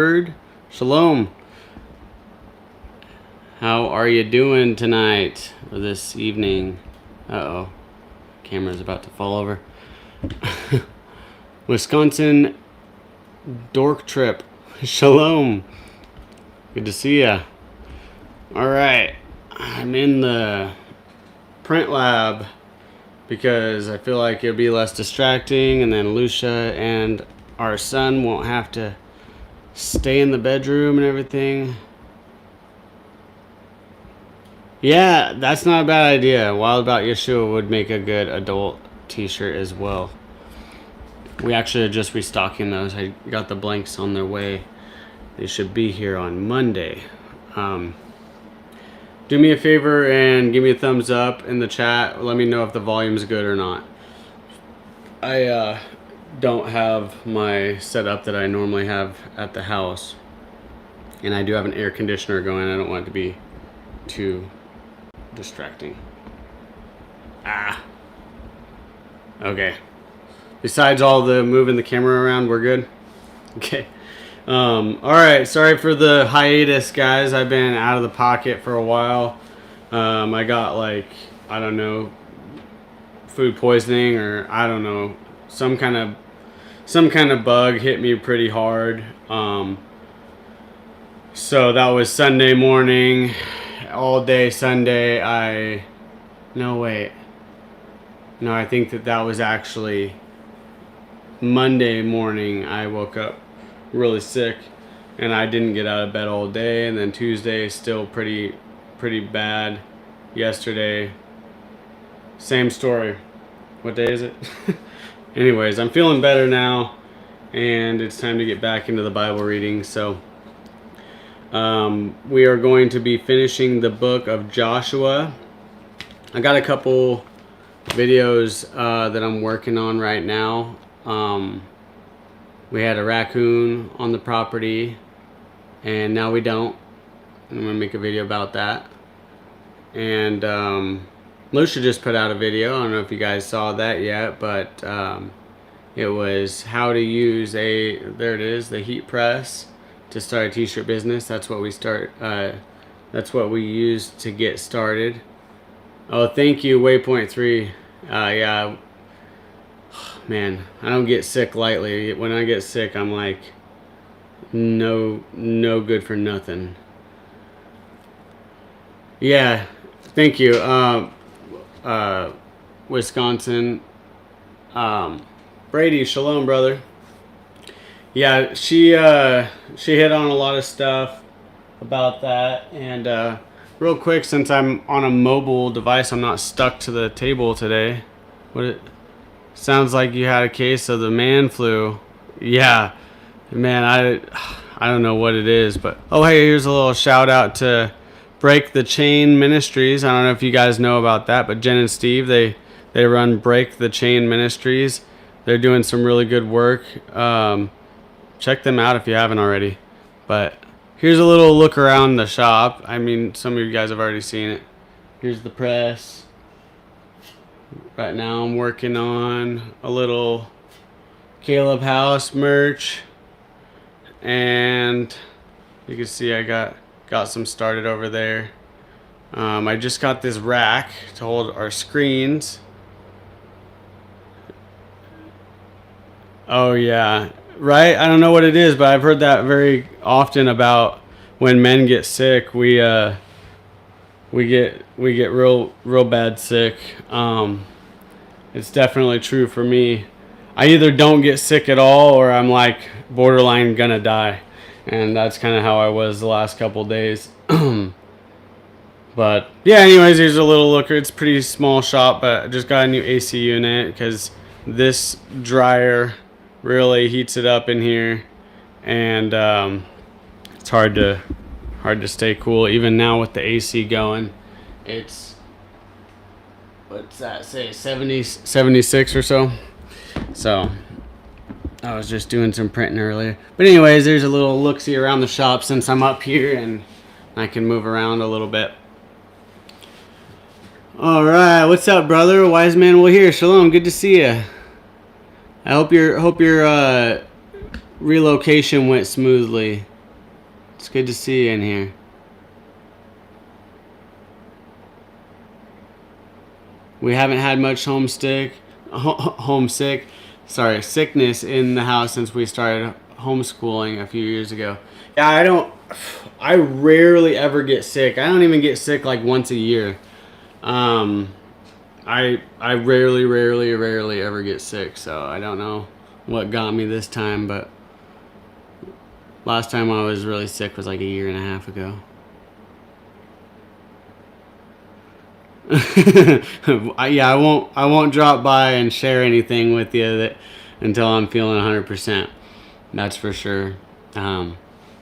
Word. Shalom. How are you doing tonight or this evening? Uh-oh. Camera's about to fall over. Wisconsin dork trip. Shalom. Good to see ya. Alright. I'm in the print lab because I feel like it'll be less distracting, and then Lucia and our son won't have to stay in the bedroom and everything. Yeah, that's not a bad idea. Wild About Yeshua would make a good adult t-shirt as well. We actually are just restocking those. I got the blanks on their way. They should be here on Monday. Do me a favor and give me a thumbs up in the chat. Let me know if the volume's good or not. I don't have my setup that I normally have at the house, and I do have an air conditioner going. I don't want it to be too distracting. Okay, besides all the moving the camera around, we're good. Okay. All right, sorry for the hiatus, guys. I've been out of the pocket for a while. I got, like, I don't know, food poisoning, or I don't know, some kind of bug hit me pretty hard. So that was Sunday morning, all day Sunday. I think that was actually Monday morning. I woke up really sick, and I didn't get out of bed all day. And then Tuesday, still pretty bad. Yesterday, same story. What day is it? Anyways, I'm feeling better now, and it's time to get back into the Bible reading. So we are going to be finishing the book of Joshua. I got a couple videos that I'm working on right now. We had a raccoon on the property, and now we don't. I'm going to make a video about that. And Lucia just put out a video. I don't know if you guys saw that yet, but it was how to use there it is, the heat press to start a t-shirt business. That's what we use to get started. Oh, thank you, Waypoint 3. Yeah, man, I don't get sick lightly. When I get sick, I'm like, no good for nothing. Yeah, thank you, Wisconsin. Brady, shalom, brother. Yeah, she hit on a lot of stuff about that. And real quick, since I'm on a mobile device, I'm not stuck to the table today. Sounds like you had a case of the man flu. Yeah, man, I don't know what it is, but oh, hey, here's a little shout out to Break the Chain Ministries. I don't know if you guys know about that, but Jen and Steve, they run Break the Chain Ministries. They're doing some really good work. Check them out if you haven't already. But here's a little look around the shop. I mean, some of you guys have already seen it. Here's the press. Right now I'm working on a little Caleb House merch, and you can see I got some started over there. I just got this rack to hold our screens. Oh yeah, right? I don't know what it is, but I've heard that very often about when men get sick. We get real bad sick. It's definitely true for me. I either don't get sick at all, or I'm like borderline gonna die, and that's kind of how I was the last couple days. But yeah, anyways, here's a little looker. It's a pretty small shop, but I just got a new AC unit because this dryer really heats it up in here, and it's hard to stay cool even now with the AC going. It's, what's that say, 76 or so. So I was just doing some printing earlier. But anyways, there's a little look-see around the shop since I'm up here and I can move around a little bit. All right, what's up, brother? Wise man will hear. Shalom, good to see you. I hope your relocation went smoothly. It's good to see you in here. We haven't had much homesick, sickness in the house since we started homeschooling a few years ago. Yeah, I rarely ever get sick. I don't even get sick like once a year. I rarely ever get sick, so I don't know what got me this time, but last time I was really sick was like a year and a half ago. I won't drop by and share anything with you until I'm feeling 100%. That's for sure. But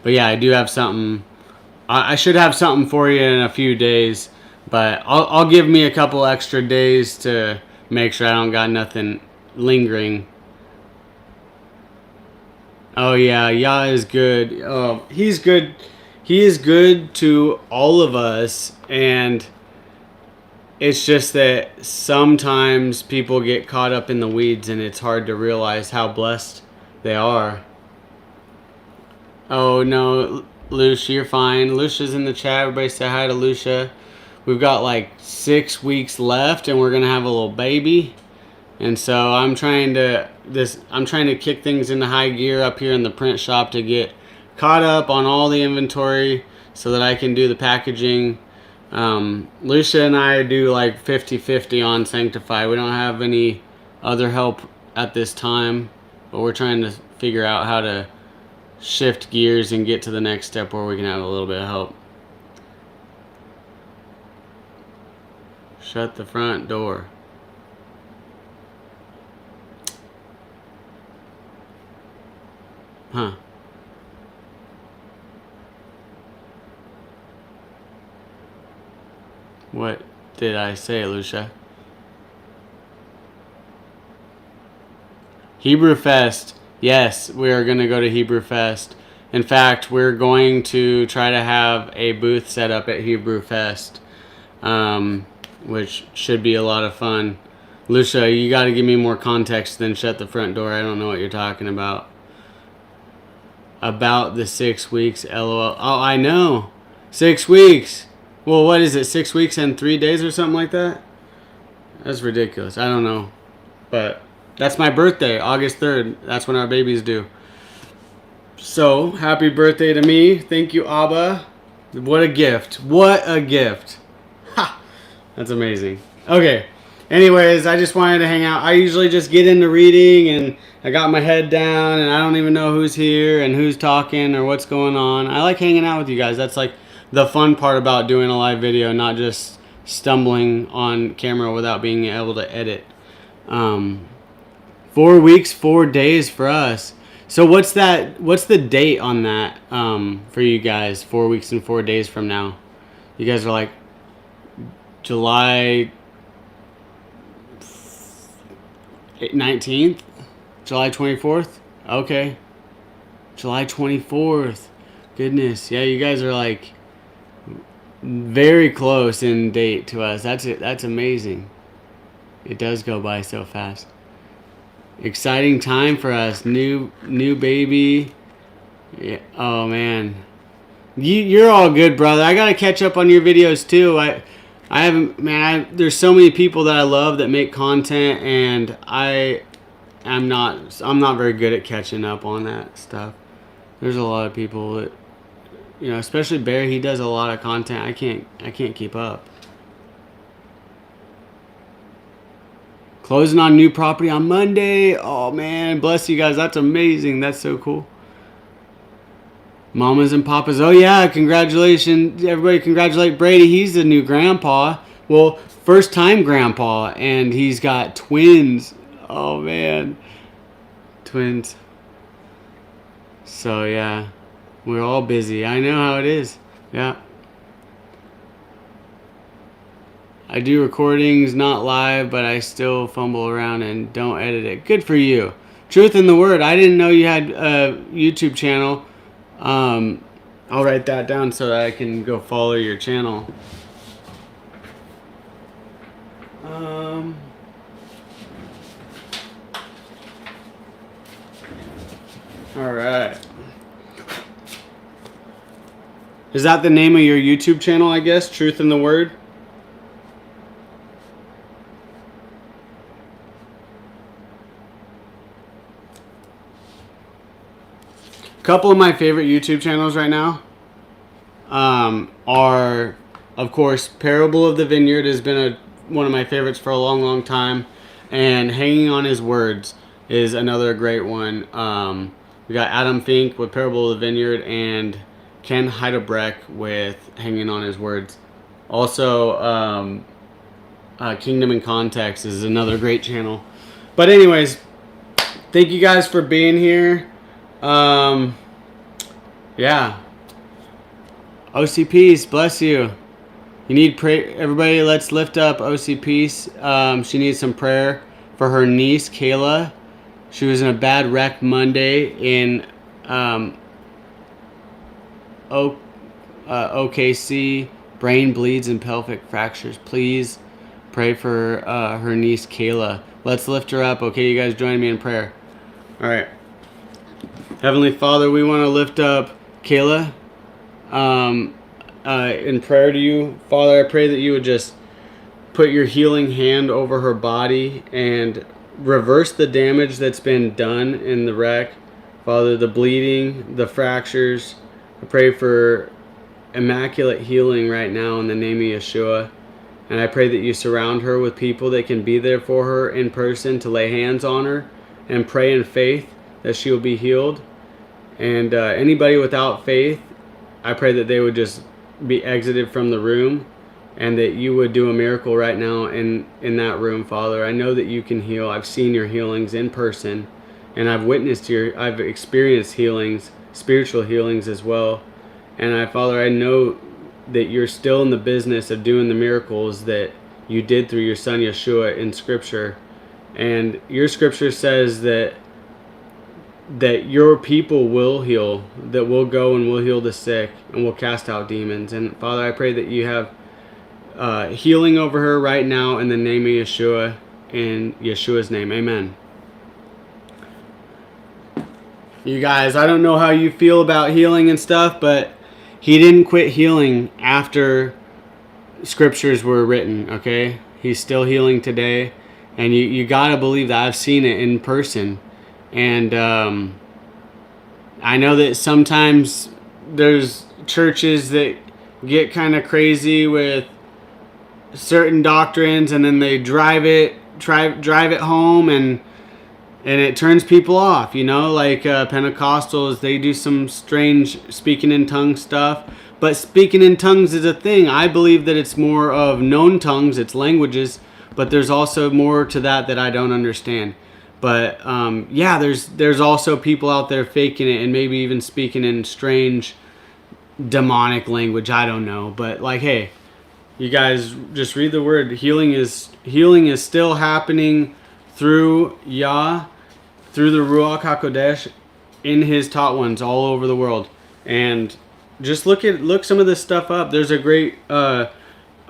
yeah, I do have something. I should have something for you in a few days, but I'll give me a couple extra days to make sure I don't got nothing lingering. Oh yeah, Yah is good. Oh, he's good. He is good to all of us, and it's just that sometimes people get caught up in the weeds, and it's hard to realize how blessed they are. Oh no, Lucia, you're fine. Lucia's in the chat. Everybody say hi to Lucia. We've got like 6 weeks left, and we're gonna have a little baby. And so I'm trying to kick things into high gear up here in the print shop to get caught up on all the inventory so that I can do the packaging. Lucia and I do like 50-50 on Sanctify. We don't have any other help at this time, but we're trying to figure out how to shift gears and get to the next step where we can have a little bit of help. Shut the front door. Huh. What did I say, Lucia? Hebrew Fest. Yes, we are going to go to Hebrew Fest. In fact, we're going to try to have a booth set up at Hebrew Fest, which should be a lot of fun. Lucia, you got to give me more context than shut the front door. I don't know what you're talking about. About the 6 weeks, LOL. Oh, I know. 6 weeks. Well, what is it? 6 weeks and 3 days or something like that? That's ridiculous. I don't know. But that's my birthday, August 3rd. That's when our babies due. So, happy birthday to me. Thank you, Abba. What a gift. What a gift. Ha! That's amazing. Okay. Anyways, I just wanted to hang out. I usually just get into reading and I got my head down and I don't even know who's here and who's talking or what's going on. I like hanging out with you guys. That's like the fun part about doing a live video, not just stumbling on camera without being able to edit. 4 weeks, 4 days for us. So what's the date on that for you guys? 4 weeks and 4 days from now. You guys are like July 19th? July 24th? Okay. July 24th. Goodness. Yeah, you guys are like very close in date to us. That's amazing. It does go by so fast. Exciting time for us. New baby. Yeah. Oh man. You're all good, brother. I gotta catch up on your videos too. I haven't, man. There's so many people that I love that make content, and I'm not very good at catching up on that stuff. There's a lot of people that, you know, especially Bear. He does a lot of content. I can't keep up. Closing on new property on Monday. Oh man, bless you guys. That's amazing. That's so cool. Mamas and papas. Oh yeah, congratulations. Everybody congratulate Brady. He's the new grandpa. Well, first time grandpa, and he's got twins. Oh man. Twins. So yeah, we're all busy. I know how it is. Yeah. I do recordings, not live, but I still fumble around and don't edit it. Good for you. Truth in the Word. I didn't know you had a YouTube channel. I'll write that down so that I can go follow your channel. All right. Is that the name of your YouTube channel, I guess? Truth in the Word? A couple of my favorite YouTube channels right now are, of course, Parable of the Vineyard has been one of my favorites for a long, long time. And Hanging on His Words is another great one. We got Adam Fink with Parable of the Vineyard and Ken Heidebrecht with Hanging on His Words. Also, Kingdom in Context is another great channel. But anyways, thank you guys for being here. Yeah. OCPs, bless you. You need pray. Everybody, let's lift up OCPs. She needs some prayer for her niece, Kayla. She was in a bad wreck Monday in OKC. Brain bleeds and pelvic fractures. Please pray for her niece, Kayla. Let's lift her up. Okay, you guys join me in prayer. All right. Heavenly Father, we want to lift up Kayla in prayer to you. Father, I pray that you would just put your healing hand over her body and reverse the damage that's been done in the wreck. Father, the bleeding, the fractures, I pray for immaculate healing right now in the name of Yeshua. And I pray that you surround her with people that can be there for her in person to lay hands on her and pray in faith that she will be healed. And anybody without faith, I pray that they would just be exited from the room and that you would do a miracle right now in that room, Father. I know that you can heal. I've seen your healings in person, and I've experienced healings, spiritual healings as well. And Father, I know that you're still in the business of doing the miracles that you did through your son Yeshua in Scripture. And your Scripture says that your people will heal, that we'll go and we'll heal the sick and we'll cast out demons. And Father, I pray that you have healing over her right now in the name of Yeshua, in Yeshua's name. Amen. You guys, I don't know how you feel about healing and stuff, but he didn't quit healing after scriptures were written, okay? He's still healing today, and you gotta believe that. I've seen it in person. And I know that sometimes there's churches that get kind of crazy with certain doctrines, and then they drive it home, and it turns people off, you know, like Pentecostals. They do some strange speaking in tongues stuff, but speaking in tongues is a thing. I believe that it's more of known tongues, it's languages, but there's also more to that I don't understand. But yeah, there's also people out there faking it and maybe even speaking in strange demonic language. I don't know, but like, hey, you guys just read the word. Healing is still happening through Yah, through the Ruach HaKodesh, in His taught ones all over the world. And just look some of this stuff up. There's a great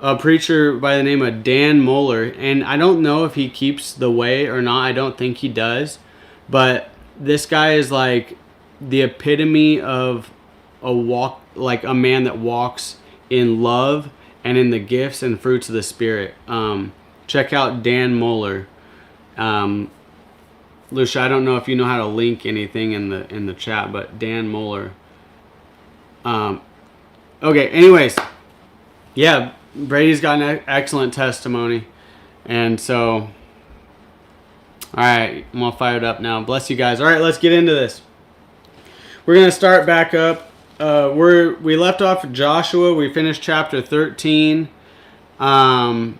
a preacher by the name of Dan Moeller, and I don't know if he keeps the way or not. I don't think he does, but this guy is like the epitome of a man that walks in love and in the gifts and fruits of the Spirit. Check out Dan Moeller. Lucia, I don't know if you know how to link anything in the chat, but Dan Moeller. Okay, anyways, yeah, Brady's got an excellent testimony, and so, all right, I'm all fired up now. Bless you guys. All right, let's get into this. We're gonna start back up. We left off with Joshua. We finished chapter 13, and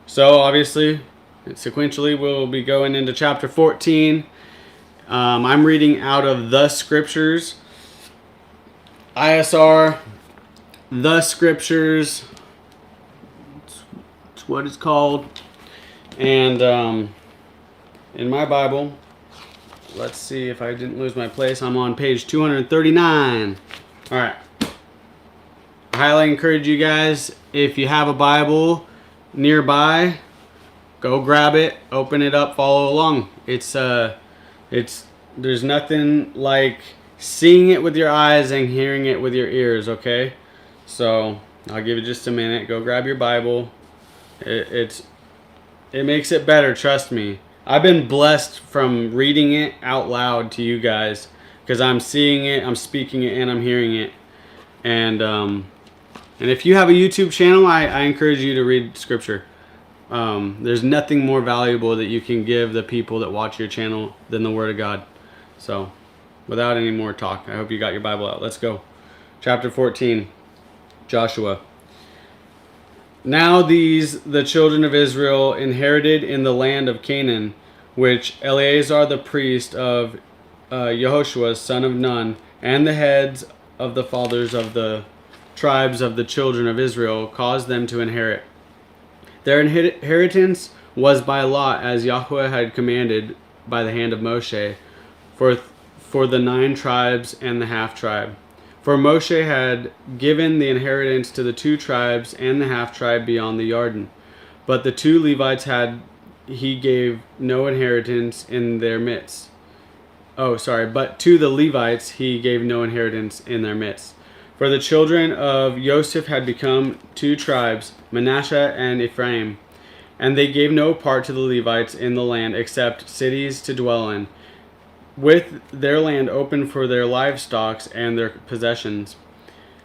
so obviously, sequentially, we'll be going into chapter 14. I'm reading out of the Scriptures. ISR, the Scriptures, it's what it's called. And in my Bible, let's see if I didn't lose my place, I'm on page 239. Alright, I highly encourage you guys, if you have a Bible nearby, go grab it, open it up, follow along. There's nothing like seeing it with your eyes and hearing it with your ears, okay? So I'll give you just a minute. Go grab your Bible. It makes it better, trust me. I've been blessed from reading it out loud to you guys because I'm seeing it, I'm speaking it, and I'm hearing it. And if you have a YouTube channel, I encourage you to read scripture. There's nothing more valuable that you can give the people that watch your channel than the Word of God. So, without any more talk, I hope you got your Bible out. Let's go. Chapter 14, Joshua. Now these, the children of Israel, inherited in the land of Canaan, which Eleazar the priest of Yehoshua, son of Nun, and the heads of the fathers of the tribes of the children of Israel caused them to inherit. Their inheritance was by lot, as Yahweh had commanded by the hand of Moshe, for the 9 tribes and the half tribe. For Moshe had given the inheritance to the 2 tribes and the half tribe beyond the Jordan, but the 2 Levites he gave no inheritance in their midst. But to the Levites he gave no inheritance in their midst. For the children of Joseph had become 2 tribes, Manasseh and Ephraim, and they gave no part to the Levites in the land except cities to dwell in, with their land open for their livestock and their possessions.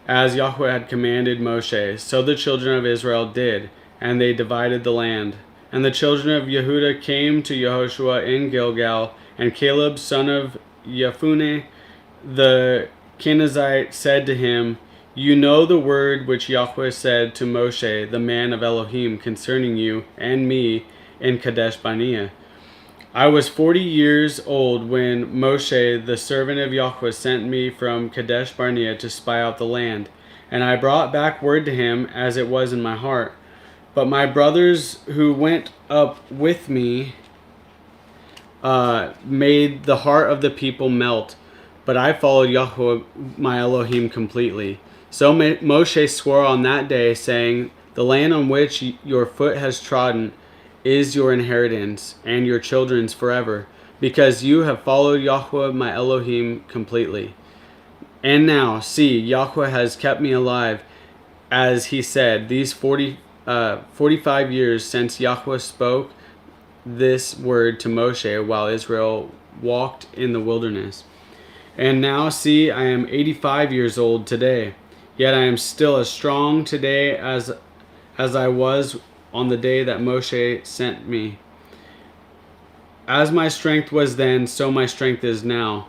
As Yahweh had commanded Moshe, so the children of Israel did, and they divided the land. And the children of Yehudah came to Yehoshua in Gilgal, and Caleb, son of Jephunneh, the Kenizzite, said to him, You know the word which Yahweh said to Moshe, the man of Elohim, concerning you and me in Kadesh Barnea. I was 40 years old when Moshe, the servant of Yahweh, sent me from Kadesh Barnea to spy out the land, and I brought back word to him as it was in my heart. But my brothers who went up with me made the heart of the people melt, but I followed Yahweh my Elohim completely. So Moshe swore on that day, saying, The land on which your foot has trodden is your inheritance, and your children's forever, because you have followed Yahweh my Elohim completely. And now, see, Yahweh has kept me alive, as he said, these 45 years since Yahweh spoke this word to Moshe while Israel walked in the wilderness. And now, see, I am 85 years old today, yet I am still as strong today as I was on the day that Moshe sent me. As my strength was then, so my strength is now,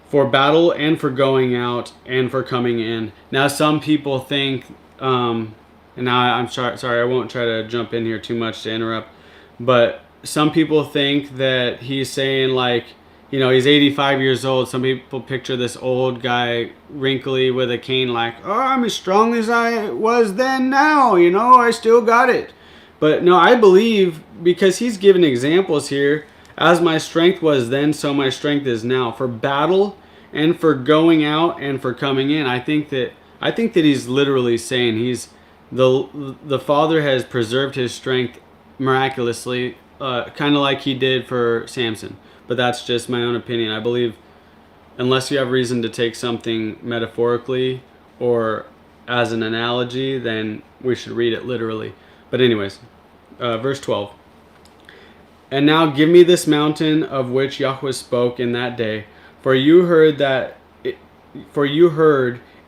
for battle and for going out and for coming in. Now some people think, and now I'm sorry, I won't try to jump in here too much to interrupt, but some people think that he's saying like, he's 85 years old. Some people picture this old guy, wrinkly with a cane, like, oh, I'm as strong as I was then now, I still got it. But no, I believe, because he's given examples here, as my strength was then, so my strength is now. For battle and for going out and for coming in. I think that he's literally saying the Father has preserved his strength miraculously, kind of like he did for Samson. But that's just my own opinion. I believe, unless you have reason to take something metaphorically or as an analogy, then we should read it literally. But anyways, verse 12. And now give me this mountain of which Yahweh spoke in that day, for you heard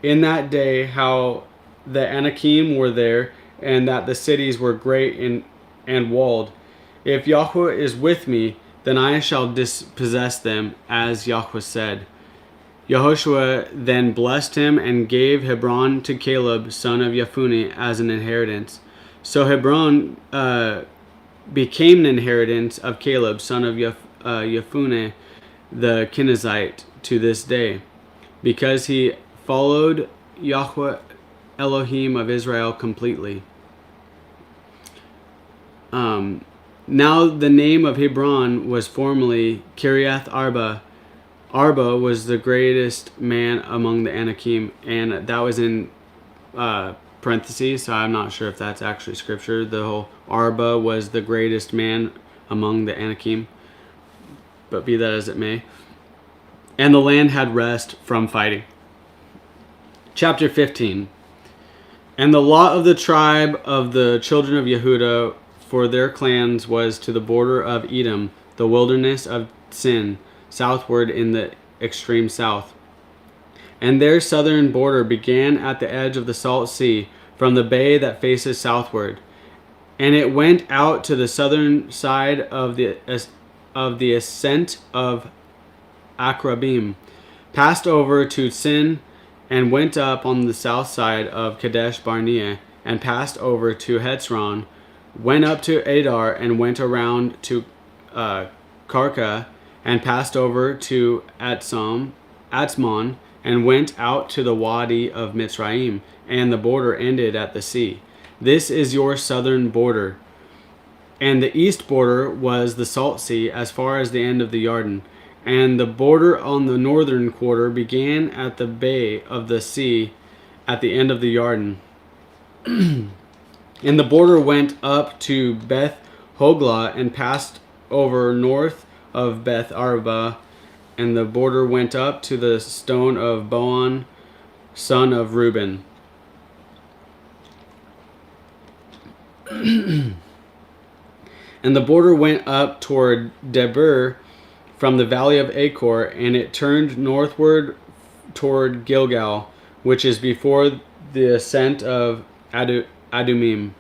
in that day how the Anakim were there, and that the cities were great and walled. If Yahweh is with me, then I shall dispossess them, as Yahweh said. Yehoshua then blessed him and gave Hebron to Caleb, son of Jephunneh, as an inheritance. So Hebron became an inheritance of Caleb, son of Jephunneh, the Kenizzite, to this day, because he followed Yahweh Elohim of Israel completely. Now the name of Hebron was formerly Kiriath Arba. Arba was the greatest man among the Anakim, and that was in parentheses, so I'm not sure if that's actually scripture. The whole Arba was the greatest man among the Anakim, but be that as it may. and the land had rest from fighting. Chapter 15. And the lot of the tribe of the children of Yehuda for their clans was to the border of Edom, the wilderness of Sin, southward in the extreme south. And their southern border began at the edge of the Salt Sea, from the bay that faces southward. And it went out to the southern side of the ascent of Akrabim, passed over to Sin, and went up on the south side of Kadesh Barnea, and passed over to Hetzron, went up to Adar, and went around to Karka, and passed over to Atzmon, and went out to the Wadi of Mitzrayim, and the border ended at the sea. This is your southern border. And the east border was the Salt Sea, as far as the end of the Yarden. And the border on the northern quarter began at the bay of the sea, at the end of the Yarden. And the border went up to Beth Hoglah, and passed over north of Beth Arba, and the border went up to the stone of Boan, son of Reuben. And the border went up toward Debir from the valley of Achor, and it turned northward toward Gilgal, which is before the ascent of Adumim,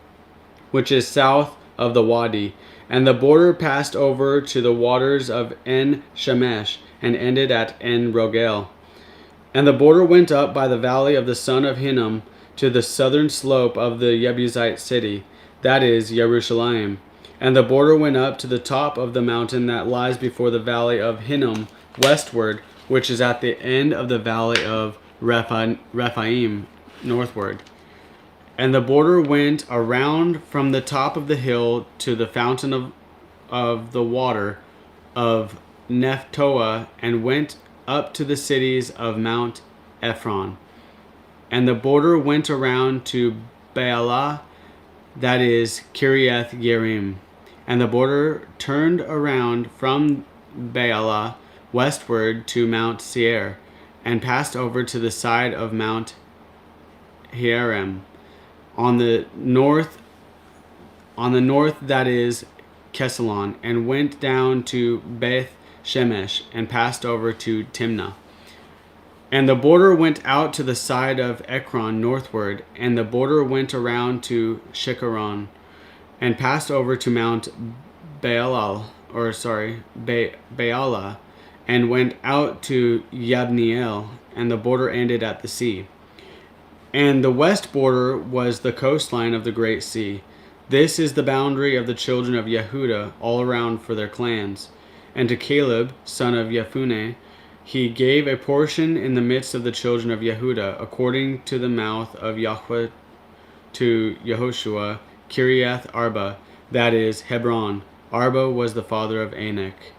which is south of the Wadi. And the border passed over to the waters of En Shemesh, and ended at En Rogel. And the border went up by the valley of the son of Hinnom to the southern slope of the Jebusite city, that is, Jerusalem. And the border went up to the top of the mountain that lies before the valley of Hinnom westward, which is at the end of the valley of Rephaim northward. And the border went around from the top of the hill to the fountain of the water of Nephtoah, and went up to the cities of Mount Ephron. And the border went around to Baalah, that is, Kiriath Yearim. And the border turned around from Baalah westward to Mount Seir, and passed over to the side of Mount Hierem. On the north, that is, Kesalon, and went down to Beth Shemesh, and passed over to Timnah. And the border went out to the side of Ekron northward, and the border went around to Shikaron, and passed over to Mount Baalah, and went out to Yabneel, and the border ended at the sea. And the west border was the coastline of the great sea. This is the boundary of the children of Yehuda all around for their clans. And to Caleb, son of Yefuneh, he gave a portion in the midst of the children of Yehuda, according to the mouth of Yahweh to Yehoshua, Kiriath Arba, that is, Hebron. Arba was the father of Anak.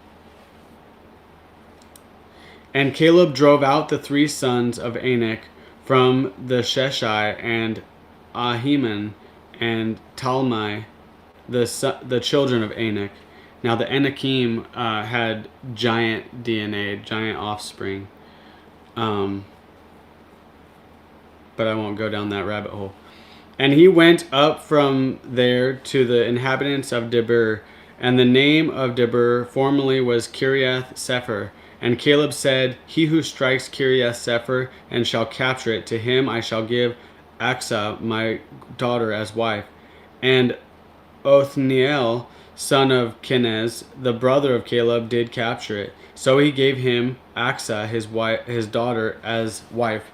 And Caleb drove out the 3 sons of Anak from the Sheshai, and Ahiman and Talmai, the children of Anak. Now the Anakim had giant DNA, giant offspring. But I won't go down that rabbit hole. And he went up from there to the inhabitants of Debir, and the name of Debir formerly was Kiriath Sepher. And Caleb said, He who strikes Kiriath Sepher and shall capture it, to him I shall give Achsah my daughter as wife. And Othniel, son of Kenez, the brother of Caleb, did capture it. So he gave him Achsah his daughter as wife.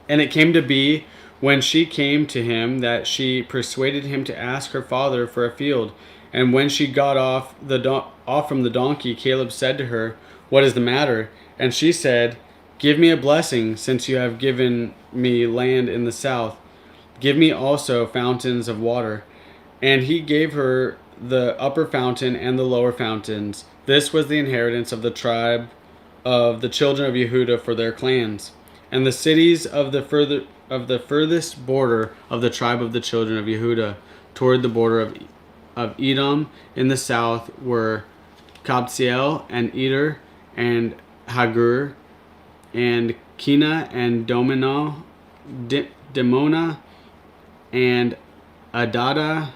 And it came to be, when she came to him, that she persuaded him to ask her father for a field. And when she got off from the donkey, Caleb said to her, What is the matter? And she said, Give me a blessing, since you have given me land in the south. Give me also fountains of water. And he gave her the upper fountain and the lower fountains. This was the inheritance of the tribe of the children of Yehuda for their clans. And the cities of the furthest border of the tribe of the children of Yehuda toward the border of Edom in the south were Kabziel and Eder and Hagur, and Kina, and Dimona, and Adada,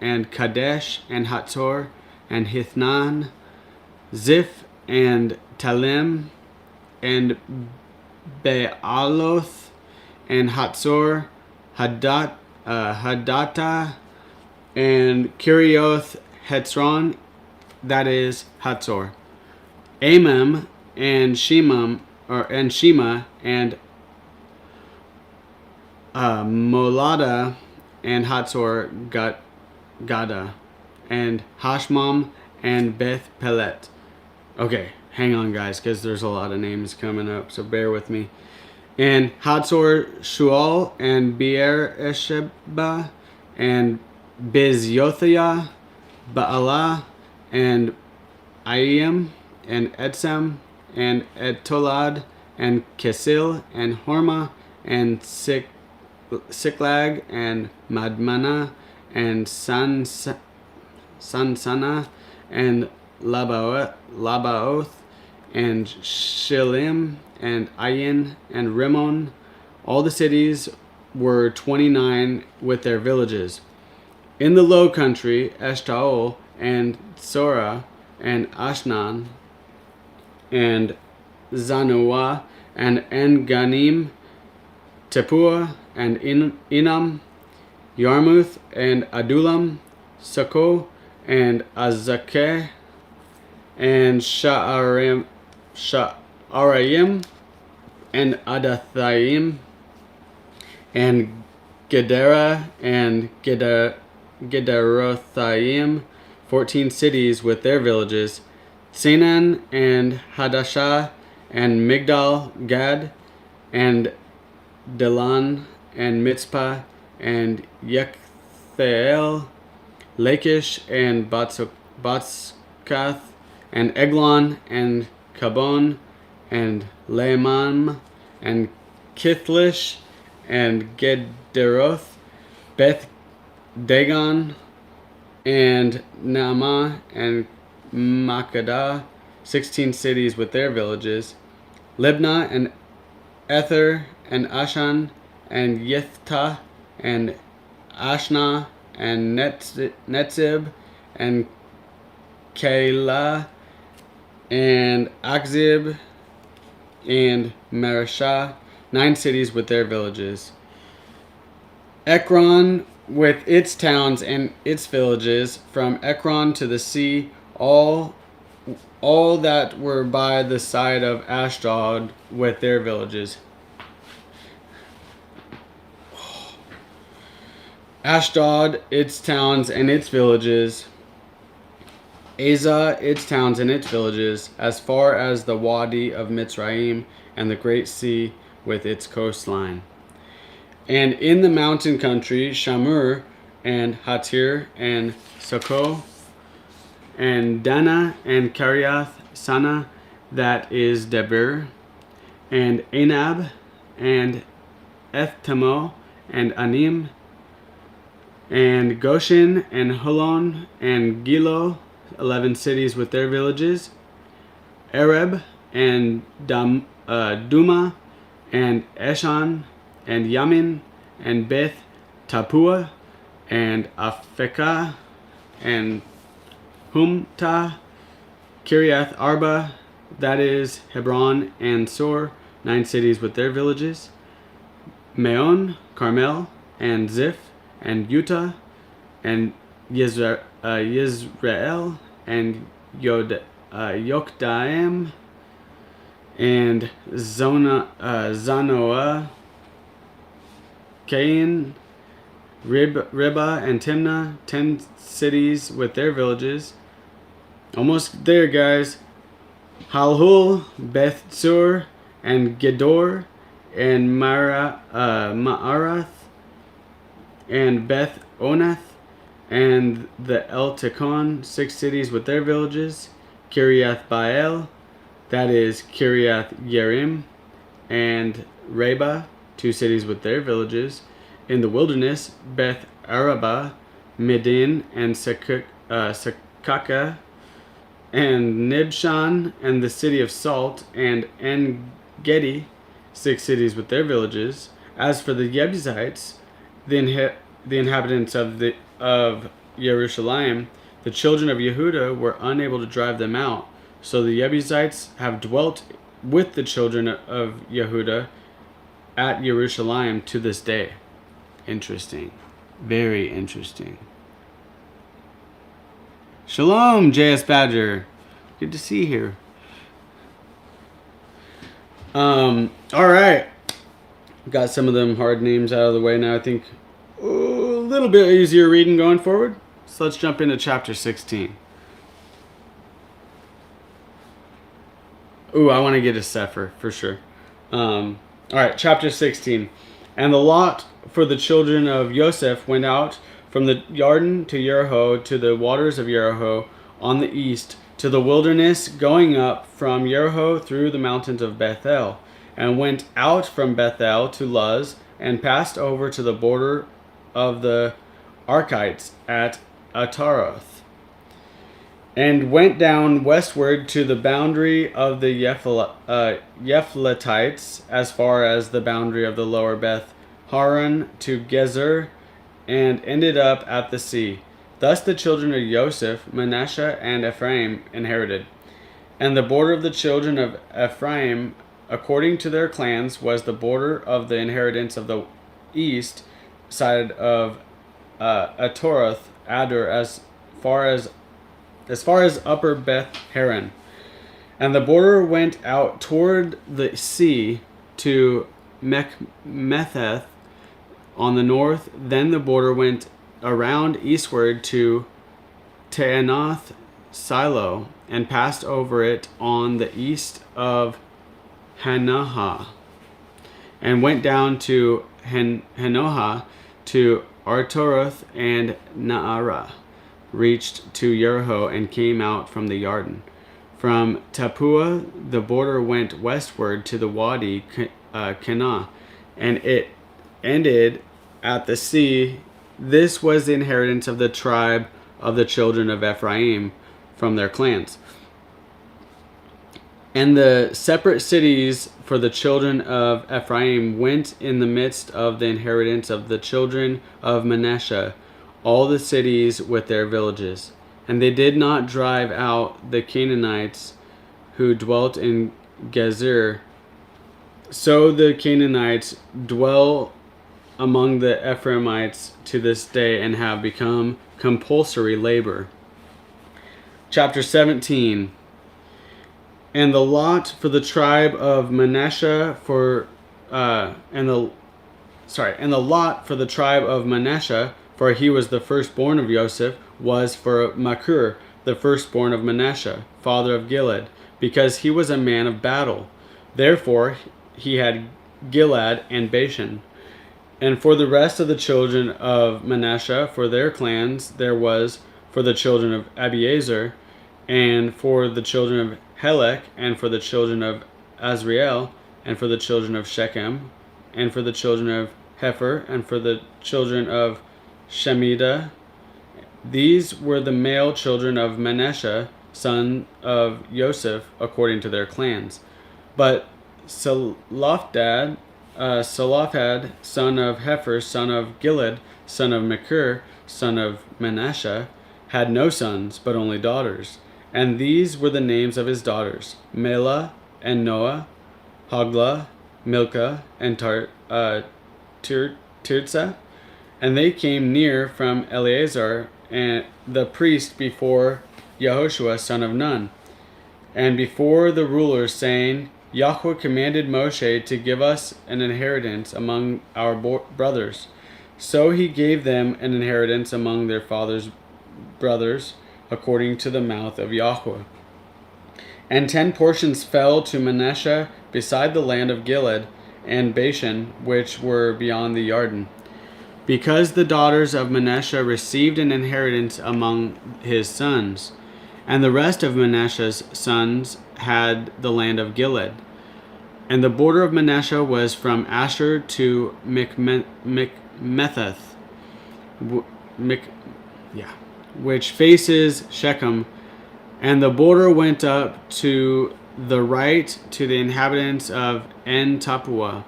and Kadesh, and Hatzor, and Hithnan, Ziph, and Talim, and Bealoth, and Hatzor, Hadata, and Kirioth Hetzron, that is Hatzor, Amam, and Shema, and Molada, and Hatzor Gada, and Hashmam, and Beth Pelet. Okay, hang on, guys, because there's a lot of names coming up, so bear with me. And Hatzor Shual, and Beer Esheba, and Bizyothia, Baalah, and Ayim, and Etsem, and Etolad, and Kesil, and Horma, and Siklag, and Madmana, and Sansana, and Labaoth, and Shilim, and Ayin, and Rimmon. All the cities were 29 with their villages. In the low country, Eshtaol, and Sora, and Ashnan, and Zanoah, and En-Ganim, Tepuah, and Inam, Yarmuth, and Adulam, Sako, and Azakeh, and Sha'arayim, and Adathaim, and Gedera, and Gederothaim, 14 cities with their villages, Sinan, and Hadashah, and Migdal Gad, and Delan, and Mitzpah, and Yektheel, Lachish, and Batskath, and Eglon, and Kabon, and Leman, and Kithlish, and Gederoth, Beth Dagon, and Naamah, and Makkedah, 16 cities with their villages, Libnah, and Ether, and Ashan, and Yithtah, and Ashna, and Netzib, and Keilah, and Akzib, and Mareshah, 9 cities with their villages. Ekron with its towns and its villages, from Ekron to the sea, all that were by the side of Ashdod with their villages. Ashdod, its towns and its villages. Azah, its towns and its villages, as far as the Wadi of Mitzrayim and the great sea with its coastline. And in the mountain country, Shamur, and Hatir, and Soko, and Dana, and Kiriath Sana, that is Debir, and Anab, and Ethtamo, and Anim, and Goshen, and Holon, and Gilo, 11 cities with their villages, Areb, and Duma, and Eshan, and Yamin, and Beth Tapua, and Afekah, and Humta, Kiriath Arba, that is Hebron, and Sor, 9 cities with their villages, Meon, Carmel, and Ziph, and Utah, and Yisrael, and Yokdaim, and Zanoah, Cain, Ribah, and Timnah, 10 cities with their villages. Almost there, guys. Halhul, Beth Zur, and Gedor, and Ma'arath, and Beth Onath, and the El Tekon, 6 cities with their villages. Kiriath Baal, that is Kiriath Yerim, and Reba, 2 cities with their villages. In the wilderness, Beth Araba, Medin, and Sekaka, and Nibshan, and the city of Salt, and En-Gedi, 6 cities with their villages. As for the Jebusites, the inhabitants of Jerusalem, the children of Yehuda were unable to drive them out. So the Jebusites have dwelt with the children of Yehuda at Jerusalem to this day. Interesting. Very interesting. Shalom, JS Badger. Good to see you here. All right. Got some of them hard names out of the way now. I think a little bit easier reading going forward. So let's jump into chapter 16. Ooh, I want to get a Sefer for sure. All right, chapter 16. And the lot for the children of Yosef went out from the Jordan to Jericho, to the waters of Jericho on the east, to the wilderness, going up from Jericho through the mountains of Bethel, and went out from Bethel to Luz, and passed over to the border of the Archites at Ataroth, and went down westward to the boundary of the Yephletites, as far as the boundary of the lower Beth Haran to Gezer, and ended up at the sea. Thus the children of Joseph, Manasseh, and Ephraim inherited. And the border of the children of Ephraim, according to their clans, was the border of the inheritance of the east side of Atoroth Adar, as far as upper Beth Haran. And the border went out toward the sea to Metheth on the north. Then the border went around eastward to Teanoth Silo, and passed over it on the east of Hanohah, and went down to Hanohah to Artoroth and Naarah, reached to Jericho, and came out from the Jordan. From Tapua the border went westward to the Wadi Kenah, and it ended at the sea. This was the inheritance of the tribe of the children of Ephraim from their clans. And the separate cities for the children of Ephraim went in the midst of the inheritance of the children of Manasseh, all the cities with their villages. And they did not drive out the Canaanites who dwelt in Gezer. So the Canaanites dwell among the Ephraimites to this day, and have become compulsory labor. Chapter 17. And the lot for the tribe of Manasseh and the lot for the tribe of Manasseh, for he was the firstborn of Joseph, was for Machir, the firstborn of Manasseh, father of Gilead, because he was a man of battle. Therefore he had Gilead and Bashan. And for the rest of the children of Manasseh, for their clans, there was for the children of Abiezer, and for the children of Helek, and for the children of Azriel, and for the children of Shechem, and for the children of Hepher, and for the children of Shemida. These were the male children of Manasseh, son of Joseph, according to their clans. But Zelophehad, son of Hepher, son of Gilead, son of Machir, son of Manasseh, had no sons, but only daughters. And these were the names of his daughters: Mela and Noah, Hoglah, Milcah, and Tirzah. And they came near from Eleazar and the priest before Yehoshua, son of Nun, and before the rulers, saying, Yahweh commanded Moshe to give us an inheritance among our brothers. So he gave them an inheritance among their father's brothers, according to the mouth of Yahweh. And 10 portions fell to Manasseh beside the land of Gilead and Bashan, which were beyond the Jordan, because the daughters of Manasseh received an inheritance among his sons. And the rest of Manasseh's sons had the land of Gilead. And the border of Manasseh was from Asher to Metheth, which faces Shechem, And the border went up to the right to the inhabitants of En Tapua.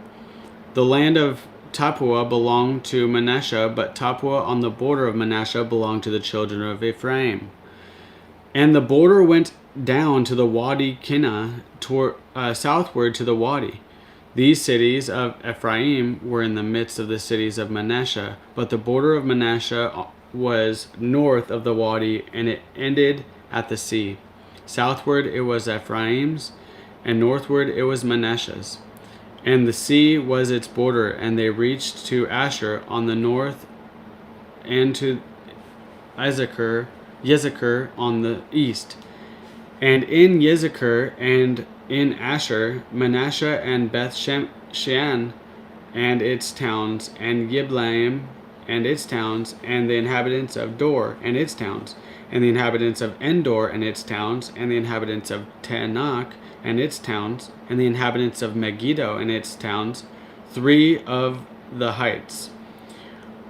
The land of Tapua belonged to Manasseh, but Tapua on the border of Manasseh belonged to the children of Ephraim. And the border went down to the Wadi Kinnah, southward to the Wadi. These cities of Ephraim were in the midst of the cities of Manasseh, but the border of Manasseh was north of the Wadi, and it ended at the sea. Southward it was Ephraim's, and northward it was Manasseh's. And the sea was its border, and they reached to Asher on the north, and to Yezekar on the east. And in Yezekar and in Asher, Manasseh and Beth Shean and its towns, and Yiblaim and its towns, and the inhabitants of Dor and its towns, and the inhabitants of Endor and its towns, and the inhabitants of Tanakh and its towns, and the inhabitants of Megiddo and its towns, 3 of the heights.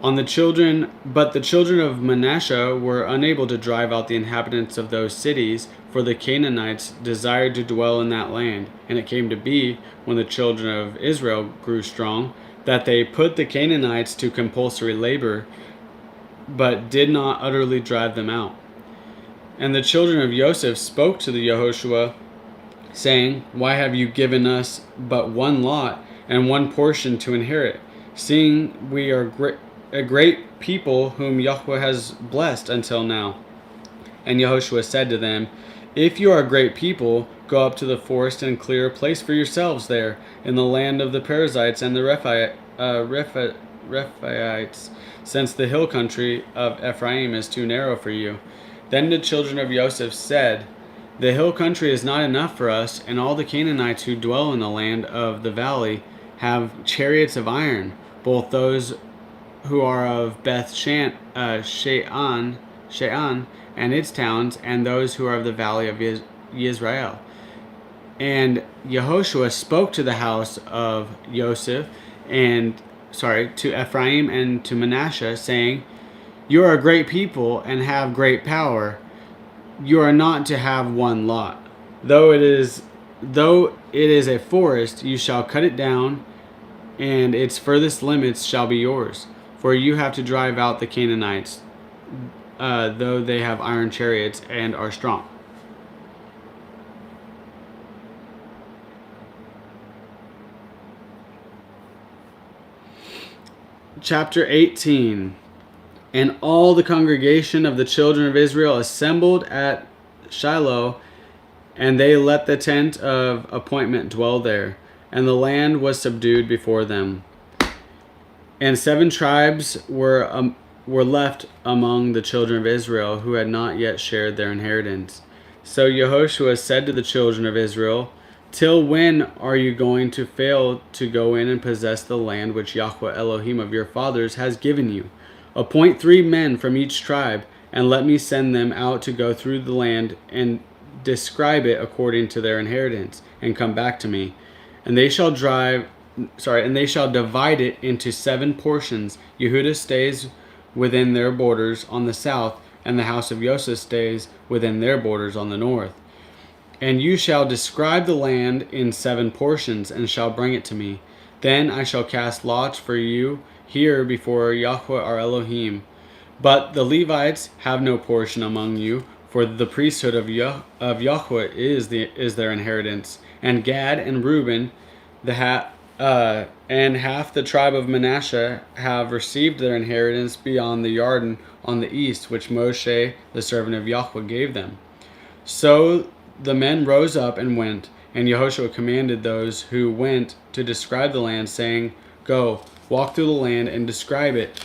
But the children of Manasseh were unable to drive out the inhabitants of those cities, for the Canaanites desired to dwell in that land. And it came to be, when the children of Israel grew strong, that they put the Canaanites to compulsory labor, but did not utterly drive them out. And the children of Joseph spoke to the Yehoshua, saying, Why have you given us but one lot and one portion to inherit, seeing we are a great people whom Yahweh has blessed until now? And Yehoshua said to them, If you are a great people, go up to the forest and clear a place for yourselves there, in the land of the Perizzites and the Rephaites, since the hill country of Ephraim is too narrow for you. Then the children of Joseph said, The hill country is not enough for us, and all the Canaanites who dwell in the land of the valley have chariots of iron, both those who are of Beth Shean and its towns, and those who are of the valley of Yisrael. And Yehoshua spoke to the house of Joseph, to Ephraim and to Manasseh, saying, You are a great people and have great power. You are not to have one lot. Though it is a forest, you shall cut it down, and its furthest limits shall be yours. For you have to drive out the Canaanites, though they have iron chariots and are strong. Chapter 18. And all the congregation of the children of Israel assembled at Shiloh, and they let the tent of appointment dwell there, and the land was subdued before them. And 7 tribes were left among the children of Israel, who had not yet shared their inheritance. So Yehoshua said to the children of Israel, Till when are you going to fail to go in and possess the land which Yahweh Elohim of your fathers has given you? Appoint 3 men from each tribe, and let me send them out to go through the land and describe it according to their inheritance, and come back to me. And they shall divide it into 7 portions. Yehudah stays within their borders on the south, and the house of Joseph stays within their borders on the north. And you shall describe the land in 7 portions, and shall bring it to me. Then I shall cast lots for you here before Yahweh our Elohim. But the Levites have no portion among you, for the priesthood of Yahweh is their inheritance. And Gad and Reuben, and half the tribe of Manasseh have received their inheritance beyond the Jordan on the east, which Moshe, the servant of Yahweh, gave them. So the men rose up and went, and Yehoshua commanded those who went to describe the land, saying, Go, walk through the land and describe it,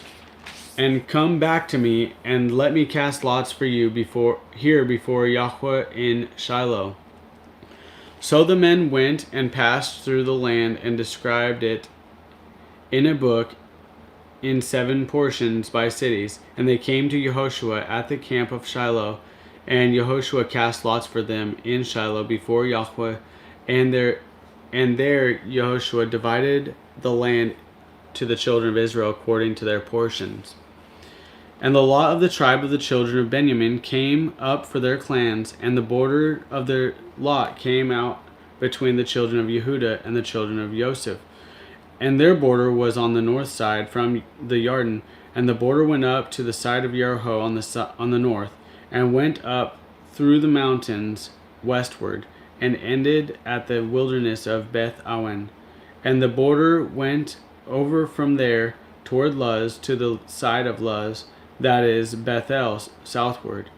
and come back to me, and let me cast lots for you before Yahweh in Shiloh. So the men went and passed through the land and described it in a book in 7 portions by cities. And they came to Yehoshua at the camp of Shiloh, and Yehoshua cast lots for them in Shiloh before Yahweh, and there Yehoshua divided the land to the children of Israel according to their portions. And the lot of the tribe of the children of Benjamin came up for their clans, and the border of their lot came out between the children of Yehuda and the children of Joseph. And their border was on the north side from the Jordan, and the border went up to the side of Jericho on the north, and went up through the mountains westward, and ended at the wilderness of Beth Awen. And the border went over from there toward Luz to the side of Luz, that is Bethel, southward.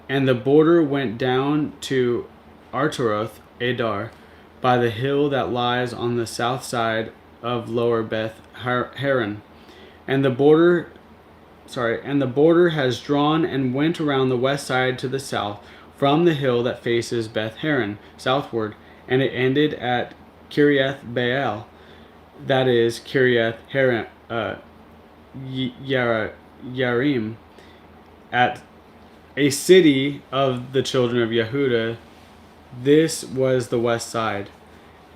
And the border went down to Artaroth Adar, by the hill that lies on the south side of lower Beth Haran. And the border has drawn and went around the west side to the south, from the hill that faces Beth Haran, southward, and it ended at Kiriath Baal, that is Kiriath Yarim, at a city of the children of Yehuda. This was the west side,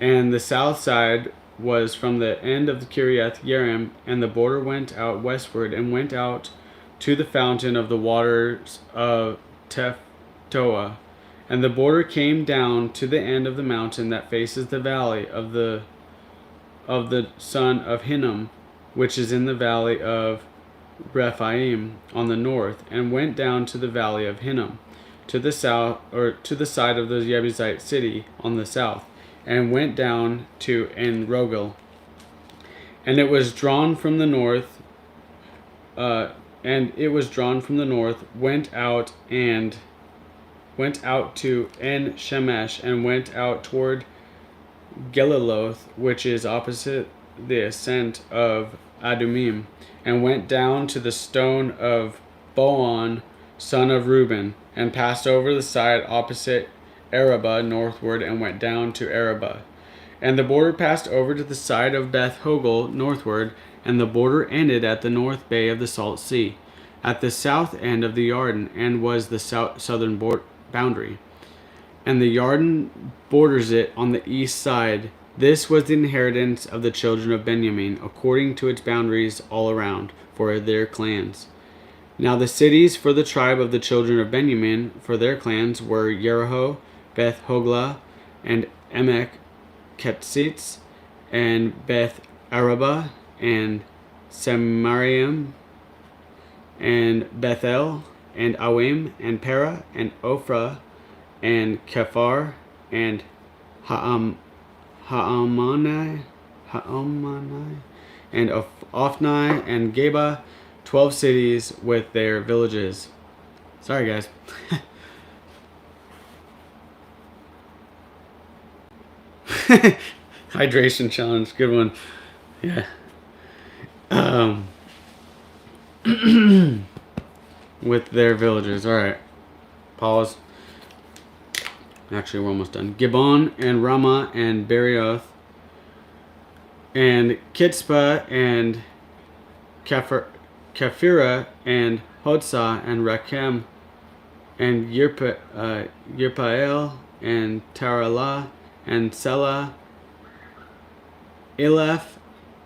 and the south side was from the end of the Kiriath Yearim, and the border went out westward and went out to the fountain of the waters of Tephtoah. And the border came down to the end of the mountain that faces the valley of the son of Hinnom, which is in the valley of Rephaim on the north, and went down to the valley of Hinnom, to the south, or to the side of the Jebusite city on the south, and went down to En Rogel. And it was drawn from the north, went out to En Shemesh, and went out toward Geliloth, which is opposite the ascent of Adumim, and went down to the stone of Boan, son of Reuben, and passed over the side opposite Arabah northward, and went down to Arabah. And the border passed over to the side of Beth Hogel northward, and the border ended at the north bay of the Salt Sea, at the south end of the Jordan, and was the southern boundary. And the Jordan borders it on the east side. This was the inheritance of the children of Benjamin, according to its boundaries all around, for their clans. Now the cities for the tribe of the children of Benjamin, for their clans, were Jericho, Beth Hogla, and Emek Ketzitz, and Beth Arabah, and Samarim, and Bethel, and Awim, and Pera, and Ophrah, and Kephar, and Ha'amanai, and Ophni, and Geba, 12 cities with their villages. Sorry, guys. Hydration challenge, good one. Yeah. With their villages. All right. Pause. Actually, we're almost done. Gibbon and Ramah and Berioth and Kitzpah and Kephirah and Hodsah and Rakem and Yirpael and Taralah and Selah, Eleph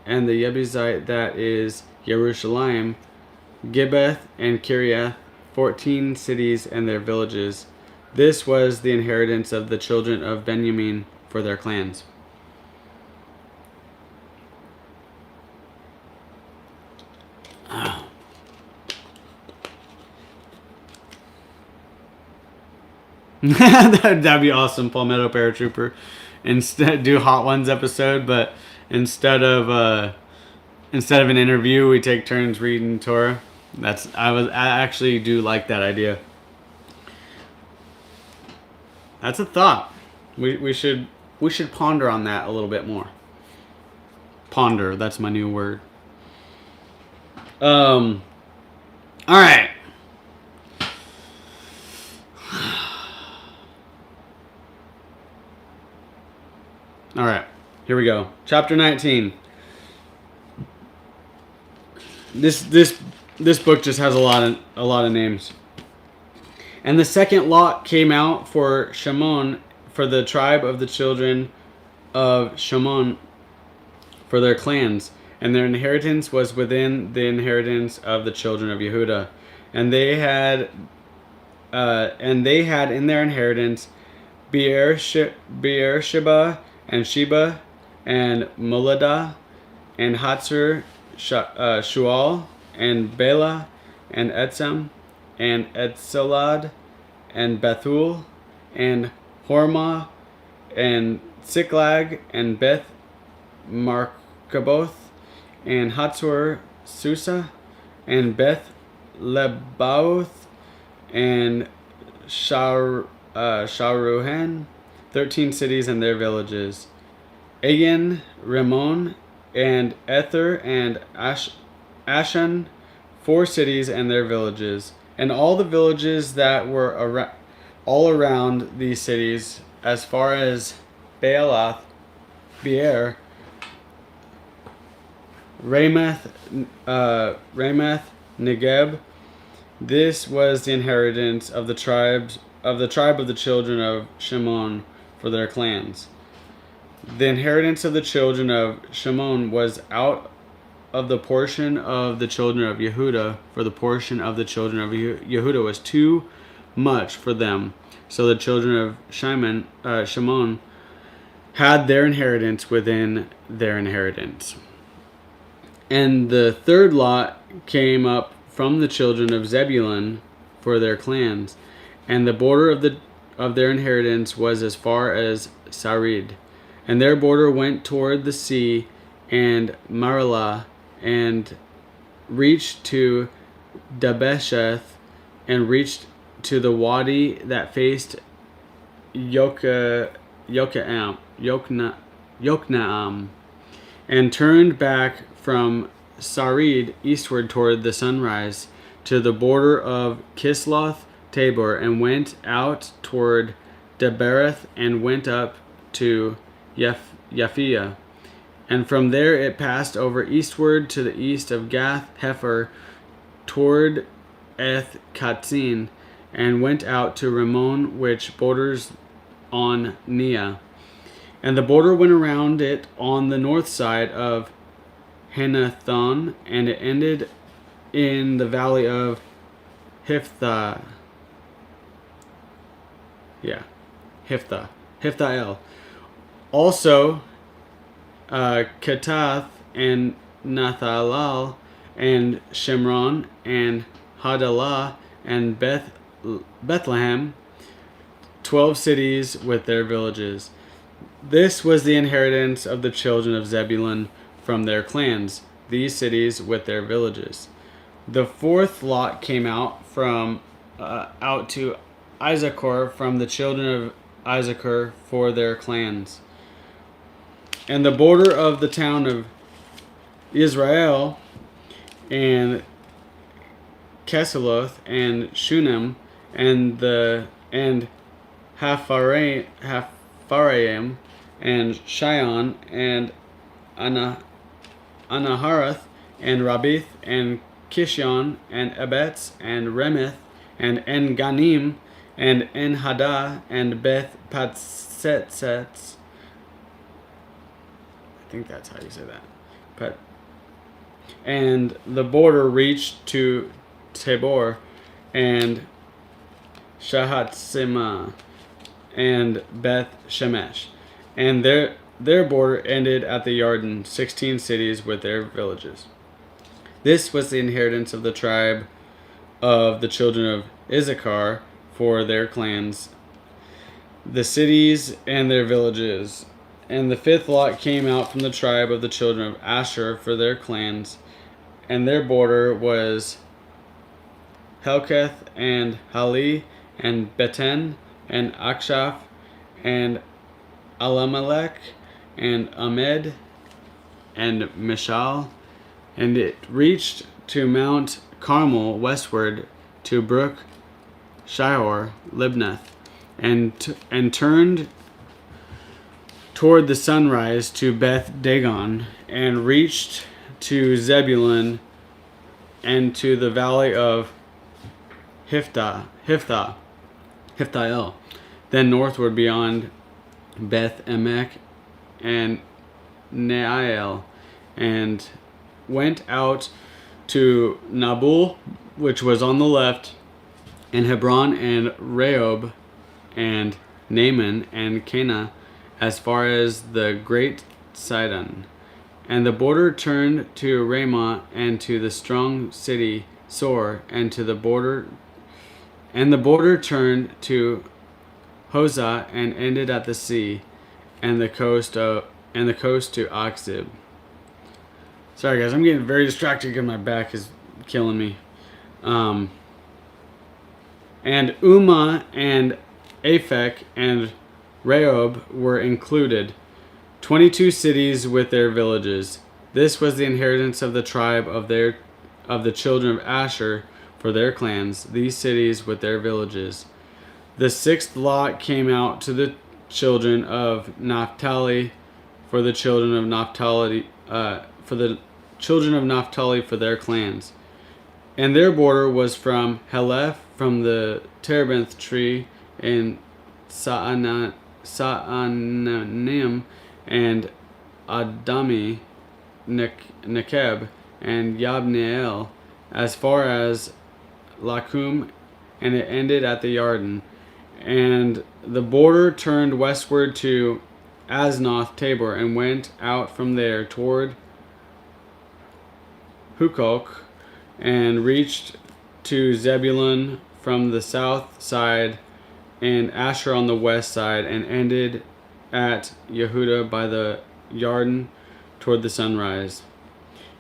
and the Jebusite that is Jerusalem, Gibbeth and Kiriath, 14 cities and their villages. This was the inheritance of the children of Benjamin for their clans. That'd be awesome, Palmetto Paratrooper. Instead, do Hot Ones episode, but instead of an interview, we take turns reading Torah. I actually do like that idea. That's a thought. We should ponder on that a little bit more. Ponder, that's my new word. All right. All right. Here we go. Chapter 19. This book just has a lot of names. And the second lot came out for Shimon, for the tribe of the children of Shimon, for their clans. and their inheritance was within the inheritance of the children of Yehuda, and they had in their inheritance Beersheba and Sheba and Moladah and Hatzor, Shual and Bela and Etzem and Etzelad and Bethul and Hormah and Siklag and Beth Markaboth and Hatzor Susa and Beth Lebaoth and Sharuhen, 13 cities and their villages. Agan, Rimmon, and Ether and Ashan, 4 cities and their villages. And all the villages that were all around these cities, as far as Baalath, Beer, Ramoth, Negeb. This was the inheritance of the tribe of the children of Shimon for their clans. The inheritance of the children of Shimon was out of the portion of the children of Yehuda, for the portion of the children of Yehuda was too much for them. So the children of Shimon had their inheritance within their inheritance. And the third lot came up from the children of Zebulun for their clans, and the border of their inheritance was as far as Sarid, and their border went toward the sea and Maralah, and reached to Dabesheth, and reached to the wadi that faced Yoknaam, and turned back from Sarid eastward toward the sunrise to the border of Kisloth Tabor, and went out toward Debereth, and went up to Yaphia. And from there it passed over eastward to the east of Gath Hefer toward Eth Katzin, and went out to Rimmon, which borders on Nia. And the border went around it on the north side of Hanathon, and it ended in the valley of Hiphthael. Also, Katath and Nathalal and Shimron and Hadalah and Bethlehem, 12 cities with their villages. This was the inheritance of the children of Zebulun from their clans, these cities with their villages. The fourth lot came out to Issachar from the children of Issachar for their clans. And the border of the town of Israel and Kesuloth and Shunem and Hapharaim and Shion and Anaharath and Rabith and Kishon and Ebetz and Remeth and En-Ganim and En-Hadah and Beth Patsetzetz. I think that's how you say that. And the border reached to Tabor and Shahatzimah and Beth Shemesh, and their border ended at the Yarden, 16 cities with their villages. This was the inheritance of the tribe of the children of Issachar for their clans, the cities and their villages. And the fifth lot came out from the tribe of the children of Asher for their clans, and their border was Helketh and Hali and Beten and Akshaph and Alamelech and Amed and Mishal, and it reached to Mount Carmel westward to Brook Shihor, Libnath, and turned toward the sunrise to Beth Dagon, and reached to Zebulun and to the valley of Hiphthael, then northward beyond Beth Emek and Neael and went out to Nabul, which was on the left, and Hebron and Rehob and Naaman and Cana, as far as the great Sidon. And the border turned to Ramah and to the strong city Sor, and the border turned to Hosah and ended at the sea, and the coast to Akzib. Sorry guys, I'm getting very distracted because my back is killing me. And Ummah and Aphek and Rehob were included, 22 cities with their villages. This was the inheritance of the tribe of the children of Asher for their clans, these cities with their villages. The sixth lot came out to the children of Naphtali for the children of Naphtali for their clans. And their border was from Heleph, from the terebinth tree in Sa'ananim, and Adami, Nekeb, and Yabneel, as far as Lakum, and it ended at the Yarden. And the border turned westward to Aznoth Tabor, and went out from there toward Hukok, and reached to Zebulun from the south side, and Asher on the west side, and ended at Yehuda by the Yarden toward the sunrise.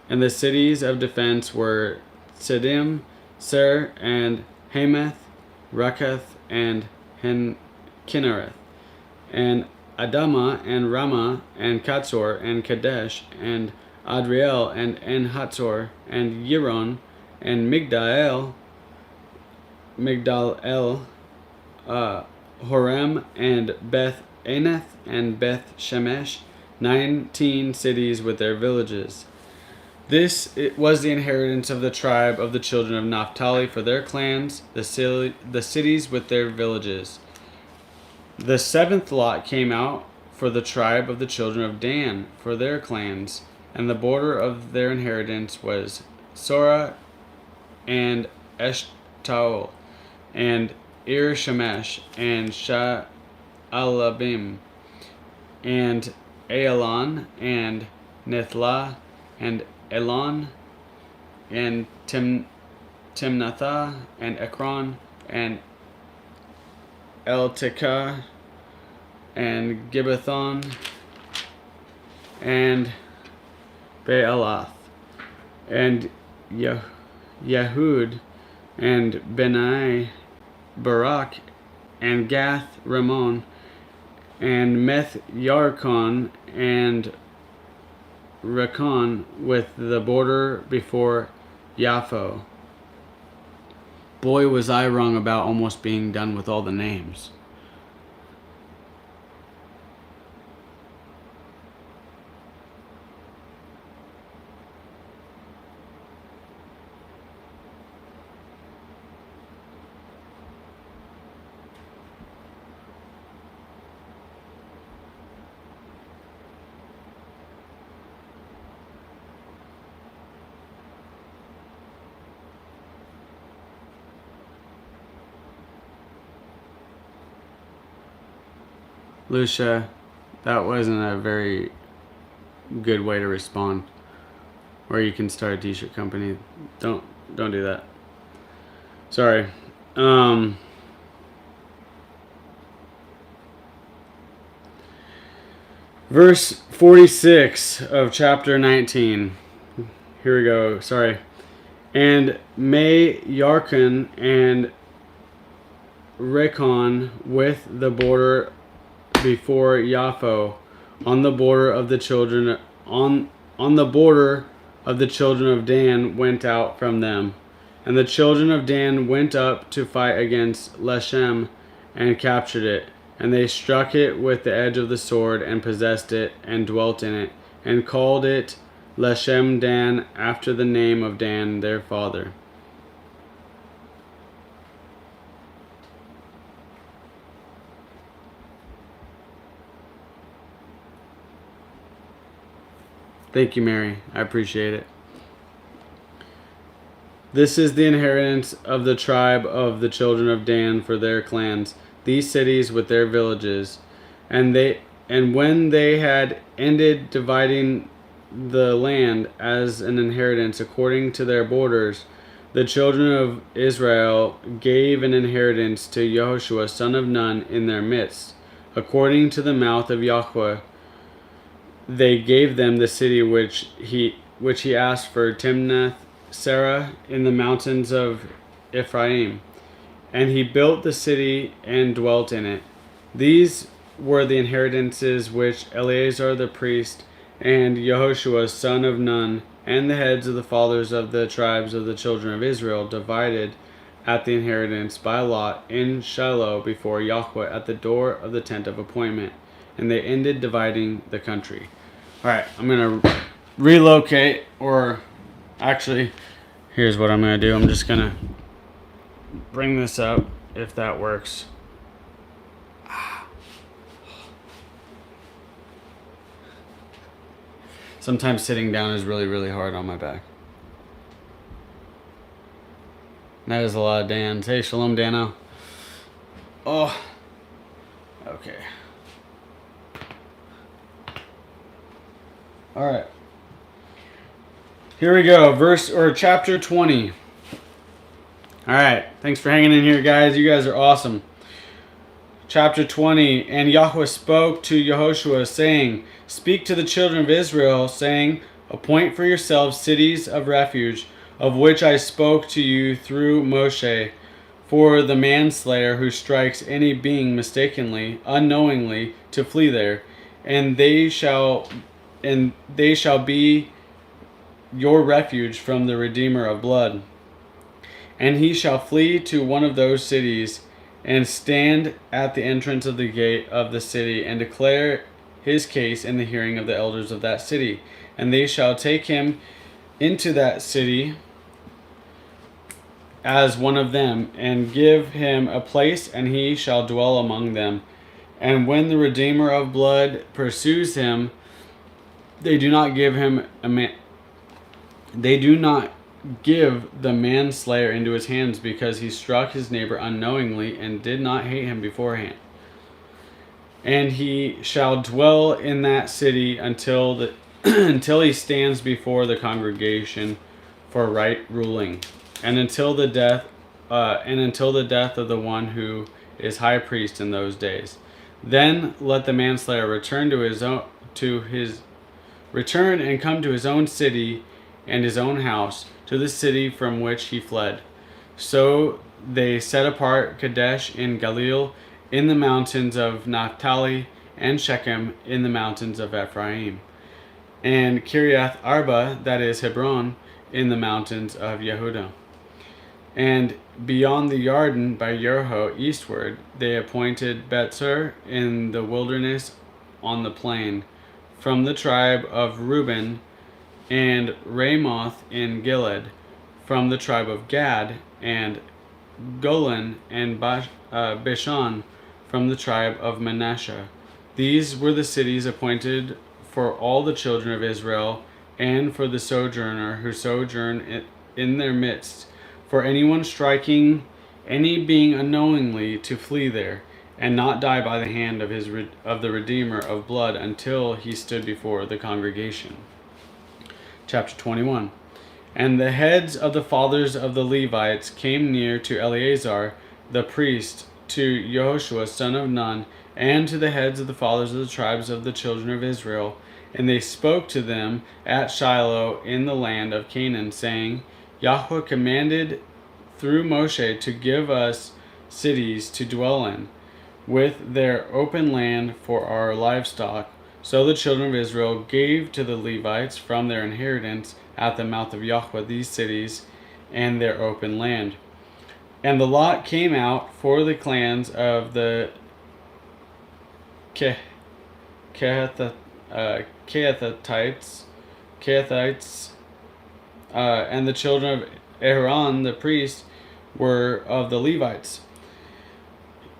And the cities of defense were Siddim, Ser, and Hamath, Raketh, and Kinnereth, and Adama, and Ramah, and Katzor, and Kadesh, and Adriel, and En-Hatzor, and Yiron, and Migdal El, Horem, and Beth Anath, and Beth Shemesh, 19 cities with their villages. This was the inheritance of the tribe of the children of Naphtali for their clans, the cities with their villages. The seventh lot came out for the tribe of the children of Dan for their clans, and the border of their inheritance was Sora and Eshtaol, and Ir Shemesh, and Sha'alabim, and Aelon, and Nithla, and Elon, and Timnathah, and Ekron, and Eltekah, and Gibbethon, and Baalath, and Yehud, and Benai, Barak, and Gath Ramon, and Meth Yarkon, and Rekon, with the border before Yapho. Boy, was I wrong about almost being done with all the names. Lucia, that wasn't a very good way to respond. Or you can start a t-shirt company. Don't do that. Sorry. Verse 46 of chapter 19. Here we go. Sorry. And May Yarkon and Rekon with the border before Yapho, on the border of the children on the border of the children of Dan went out from them. And the children of Dan went up to fight against Leshem and captured it. And they struck it with the edge of the sword and possessed it and dwelt in it, and called it Leshem Dan, after the name of Dan their father. Thank you, Mary. I appreciate it. This is the inheritance of the tribe of the children of Dan for their clans, these cities with their villages. And when they had ended dividing the land as an inheritance according to their borders, the children of Israel gave an inheritance to Jehoshua son of Nun in their midst. According to the mouth of Yahweh, they gave them the city which he asked for, Timnath Serah in the mountains of Ephraim. And he built the city and dwelt in it. These were the inheritances which Eleazar the priest and Jehoshua son of Nun and the heads of the fathers of the tribes of the children of Israel divided at the inheritance by lot in Shiloh before Yahweh at the door of the tent of appointment. And they ended dividing the country. Alright, I'm going to relocate, or actually, here's what I'm going to do. I'm just going to bring this up, if that works. Sometimes sitting down is really, really hard on my back. That is a lot of Dans. Hey, shalom, Dano. Oh, okay. All right. Here we go. Chapter 20. All right. Thanks for hanging in here, guys. You guys are awesome. Chapter 20. And Yahweh spoke to Yehoshua, saying, Speak to the children of Israel, saying, Appoint for yourselves cities of refuge, of which I spoke to you through Moshe, for the manslayer who strikes any being mistakenly, unknowingly, to flee there, and they shall be your refuge from the Redeemer of blood. And he shall flee to one of those cities, and stand at the entrance of the gate of the city, and declare his case in the hearing of the elders of that city. And they shall take him into that city as one of them, and give him a place, and he shall dwell among them. And when the Redeemer of blood pursues him, they do not give the manslayer into his hands, because he struck his neighbor unknowingly and did not hate him beforehand. And he shall dwell in that city until he stands before the congregation for right ruling, and until the death of the one who is high priest in those days. Then let the manslayer return and come to his own city and his own house, to the city from which he fled. So they set apart Kadesh in Galilee, in the mountains of Naphtali, and Shechem in the mountains of Ephraim, and Kiriath Arba, that is Hebron, in the mountains of Yehudah. And beyond the Yarden by Jericho eastward, they appointed Betzer in the wilderness on the plain, from the tribe of Reuben, and Ramoth in Gilead, from the tribe of Gad, and Golan and Bashan, from the tribe of Manasseh. These were the cities appointed for all the children of Israel, and for the sojourner who sojourn in their midst, for anyone striking any being unknowingly to flee there, and not die by the hand of the Redeemer of blood until he stood before the congregation. Chapter 21. And the heads of the fathers of the Levites came near to Eleazar the priest, to Jehoshua son of Nun, and to the heads of the fathers of the tribes of the children of Israel. And they spoke to them at Shiloh in the land of Canaan, saying, Yahweh commanded through Moshe to give us cities to dwell in, with their open land for our livestock. So the children of Israel gave to the Levites from their inheritance at the mouth of Yahweh these cities and their open land. And the lot came out for the clans of the Kehathites, and the children of Aaron the priest were of the Levites,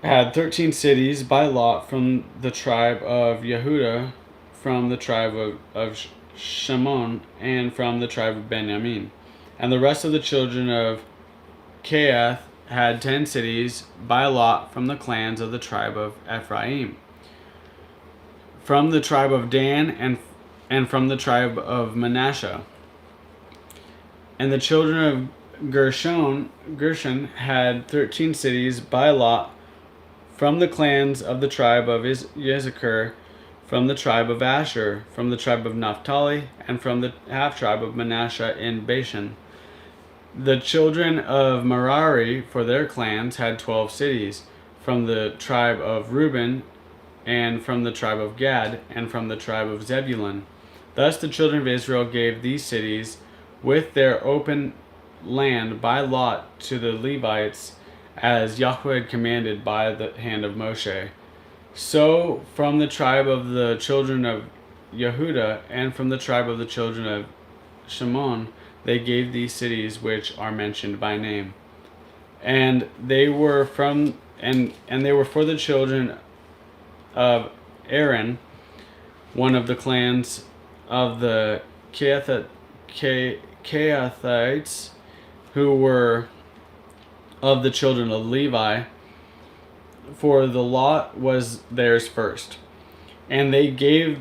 had 13 cities by lot from the tribe of Yehudah, from the tribe of Shimon, and from the tribe of Benjamin. And the rest of the children of Keath had 10 cities by lot from the clans of the tribe of Ephraim, from the tribe of Dan, and from the tribe of Manasseh. And the children of Gershon had 13 cities by lot from the clans of the tribe of Issachar, from the tribe of Asher, from the tribe of Naphtali, and from the half-tribe of Manasseh in Bashan. The children of Merari, for their clans, had 12 cities, from the tribe of Reuben, and from the tribe of Gad, and from the tribe of Zebulun. Thus the children of Israel gave these cities with their open land by lot to the Levites, as Yahweh had commanded by the hand of Moshe. So from the tribe of the children of Yehudah, and from the tribe of the children of Shimon, they gave these cities which are mentioned by name. And they were for the children of Aaron, one of the clans of the Kehathites, who were of the children of Levi, for the lot was theirs first. And they gave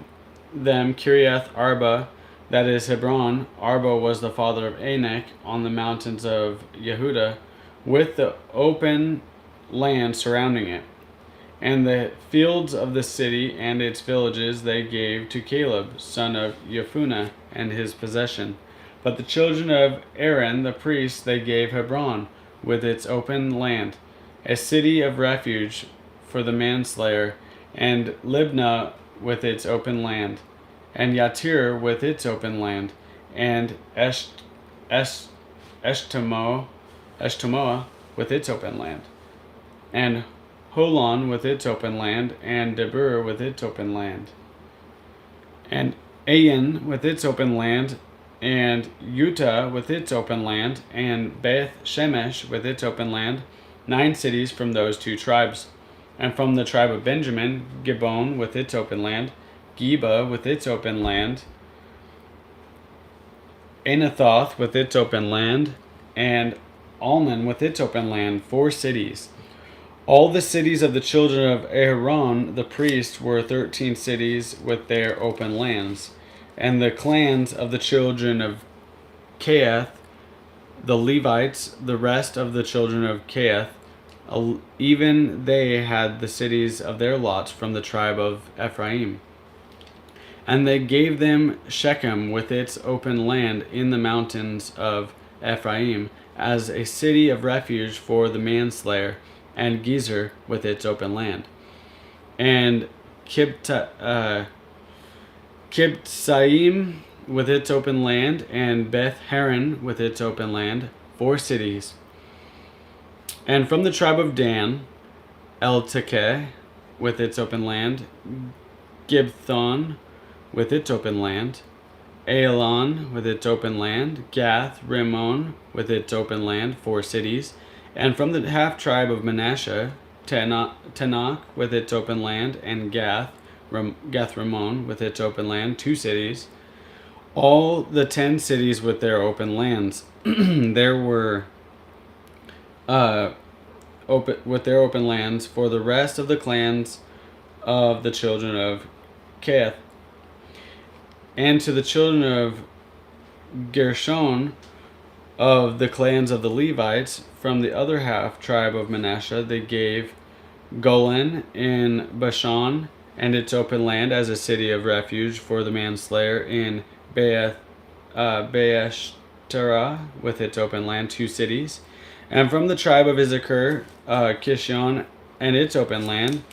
them Kiriath Arba, that is Hebron. Arba was the father of Anak, on the mountains of Yehudah, with the open land surrounding it. And the fields of the city and its villages they gave to Caleb, son of Jephunneh, and his possession. But the children of Aaron, the priest, they gave Hebron, with its open land, a city of refuge for the manslayer, and Libnah with its open land, and Yatir with its open land, and Eshtemoa with its open land, and Holon with its open land, and Debir with its open land, and Ayin with its open land, and Utah with its open land, and Beth Shemesh with its open land, 9 cities from those 2 tribes. And from the tribe of Benjamin, Gibbon with its open land, Geba with its open land, Anathoth with its open land, and Alman with its open land, 4 cities. All the cities of the children of Aaron the priest were 13 cities with their open lands. And the clans of the children of Keath, the Levites, the rest of the children of Keath, even they had the cities of their lots from the tribe of Ephraim. And they gave them Shechem with its open land in the mountains of Ephraim, as a city of refuge for the manslayer, and Gezer with its open land. And Kibtsaim with its open land, and Beth Haran with its open land, 4 cities. And from the tribe of Dan, Eltekeh with its open land, Gibthon with its open land, Aelon with its open land, Gath Rimmon with its open land, 4 cities. And from the half-tribe of Manasseh, Tanakh with its open land, and Gath Rimmon with its open land, 2 cities. All the 10 cities with their open lands. There were with their open lands for the rest of the clans of the children of Keath. And to the children of Gershon, of the clans of the Levites, from the other half tribe of Manasseh, they gave Golan in Bashan and its open land as a city of refuge for the manslayer, in Beeshtera with its open land, 2 cities. And from the tribe of Issachar, Kishon and its open land,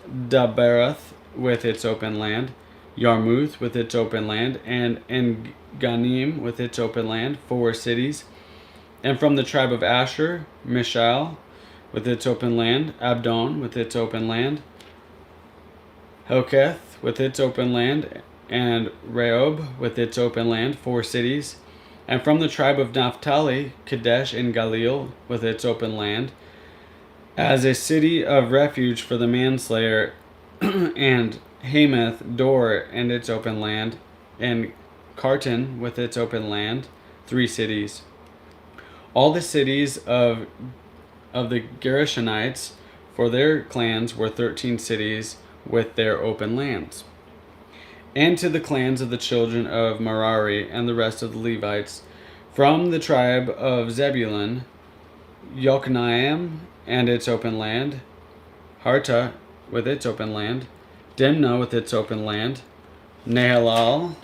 Daberath with its open land, Yarmuth with its open land, and Enganim with its open land, 4 cities. And from the tribe of Asher, Mishael with its open land, Abdon with its open land, Helketh with its open land, and Rehob with its open land, 4 cities. And from the tribe of Naphtali, Kadesh in Galil with its open land, as a city of refuge for the manslayer, and Hamath Dor and its open land, and Carton with its open land, 3 cities. All the cities of the Gershonites for their clans were 13 cities with their open lands. And to the clans of the children of Merari and the rest of the Levites, from the tribe of Zebulun, Yokneam and its open land, Harta with its open land, Dimnah with its open land, Nahalal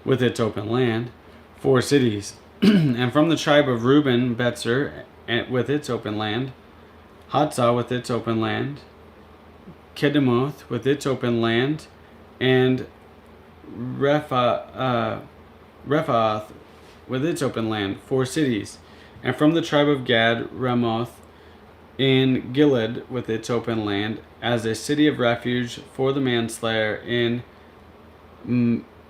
with its open land, 4 cities. And from the tribe of Reuben, Betzer with its open land, Hatzah with its open land, Kedemoth with its open land, and Rephath with its open land, 4 cities. And from the tribe of Gad, Ramoth in Gilead with its open land, as a city of refuge for the manslayer in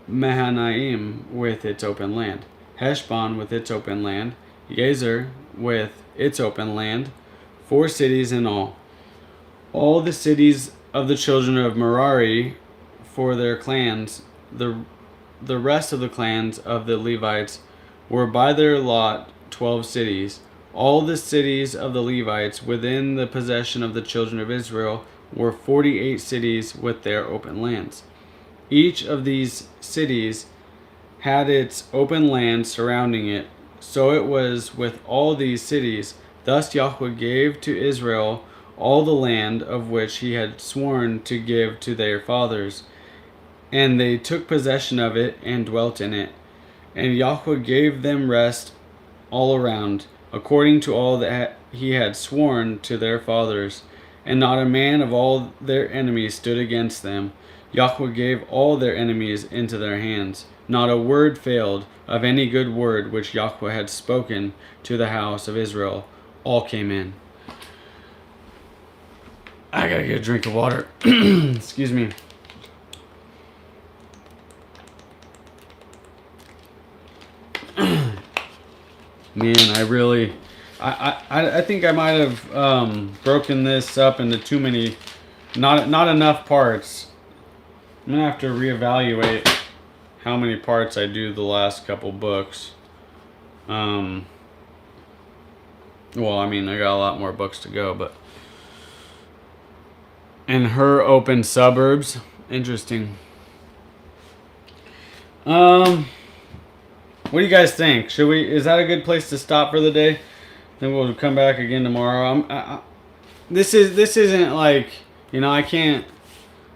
Mahanaim with its open land, Heshbon with its open land, Gezer with its open land, 4 cities in all. All the cities of the children of Merari for their clans, the rest of the clans of the Levites were by their lot 12 cities. All the cities of the Levites within the possession of the children of Israel were 48 cities with their open lands. Each of these cities had its open land surrounding it. So it was with all these cities. Thus Yahweh gave to Israel all the land of which he had sworn to give to their fathers. And they took possession of it and dwelt in it. And Yahweh gave them rest all around, according to all that he had sworn to their fathers. And not a man of all their enemies stood against them. Yahweh gave all their enemies into their hands. Not a word failed of any good word which Yahweh had spoken to the house of Israel. All came in. I gotta get a drink of water. Excuse me. Man, I think I might have broken this up into too many, not enough parts. I'm gonna have to reevaluate how many parts I do the last couple books. Well, I mean, I got a lot more books to go, but and her open suburbs, interesting. What do you guys think? Is that a good place to stop for the day? Then we'll come back again tomorrow. This isn't like, I can't.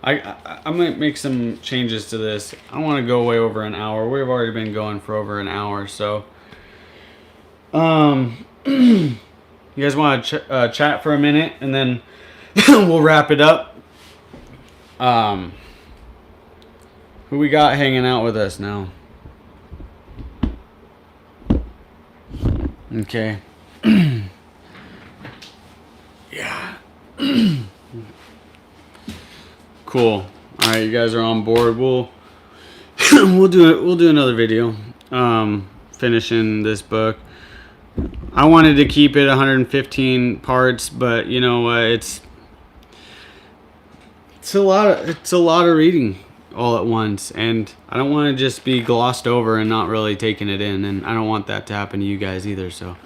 I might make some changes to this. I want to go way over an hour. We've already been going for over an hour, so. You guys want to chat for a minute, and then we'll wrap it up. Who we got hanging out with us now? Okay. Yeah. Cool. All right, you guys are on board. We'll do another video. Finishing this book. I wanted to keep it 115 parts, but you know what? It's a lot of reading all at once, and I don't want to just be glossed over and not really taking it in, and I don't want that to happen to you guys either. So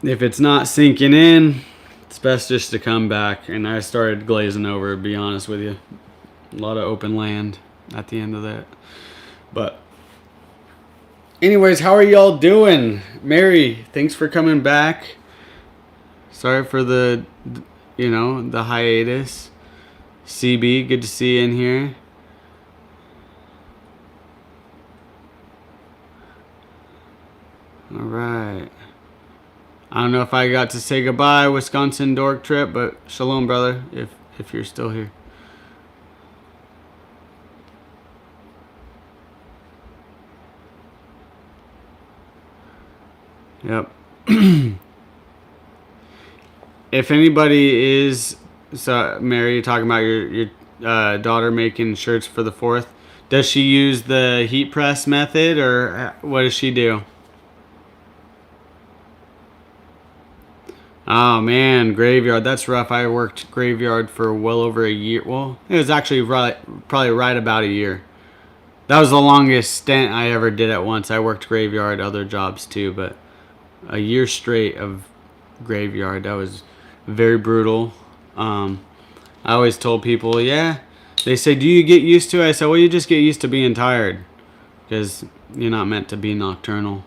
if it's not sinking in, it's best just to come back. And I started glazing over, to be honest with you. A lot of open land at the end of that. But anyways, how are y'all doing? Mary, thanks for coming back. Sorry for the hiatus. CB, good to see you in here. All right. I don't know if I got to say goodbye, Wisconsin dork trip, but shalom, brother, if you're still here. Yep. If anybody is, so Mary, talking about your daughter making shirts for the 4th, does she use the heat press method, or what does she do? Oh man, graveyard, that's rough. I worked graveyard for well over a year. Well, it was actually probably right about a year. That was the longest stint I ever did at once. I worked graveyard, other jobs too, but a year straight of graveyard, that was very brutal. I always told people, yeah, they say, do you get used to it? I said, well, you just get used to being tired because you're not meant to be nocturnal.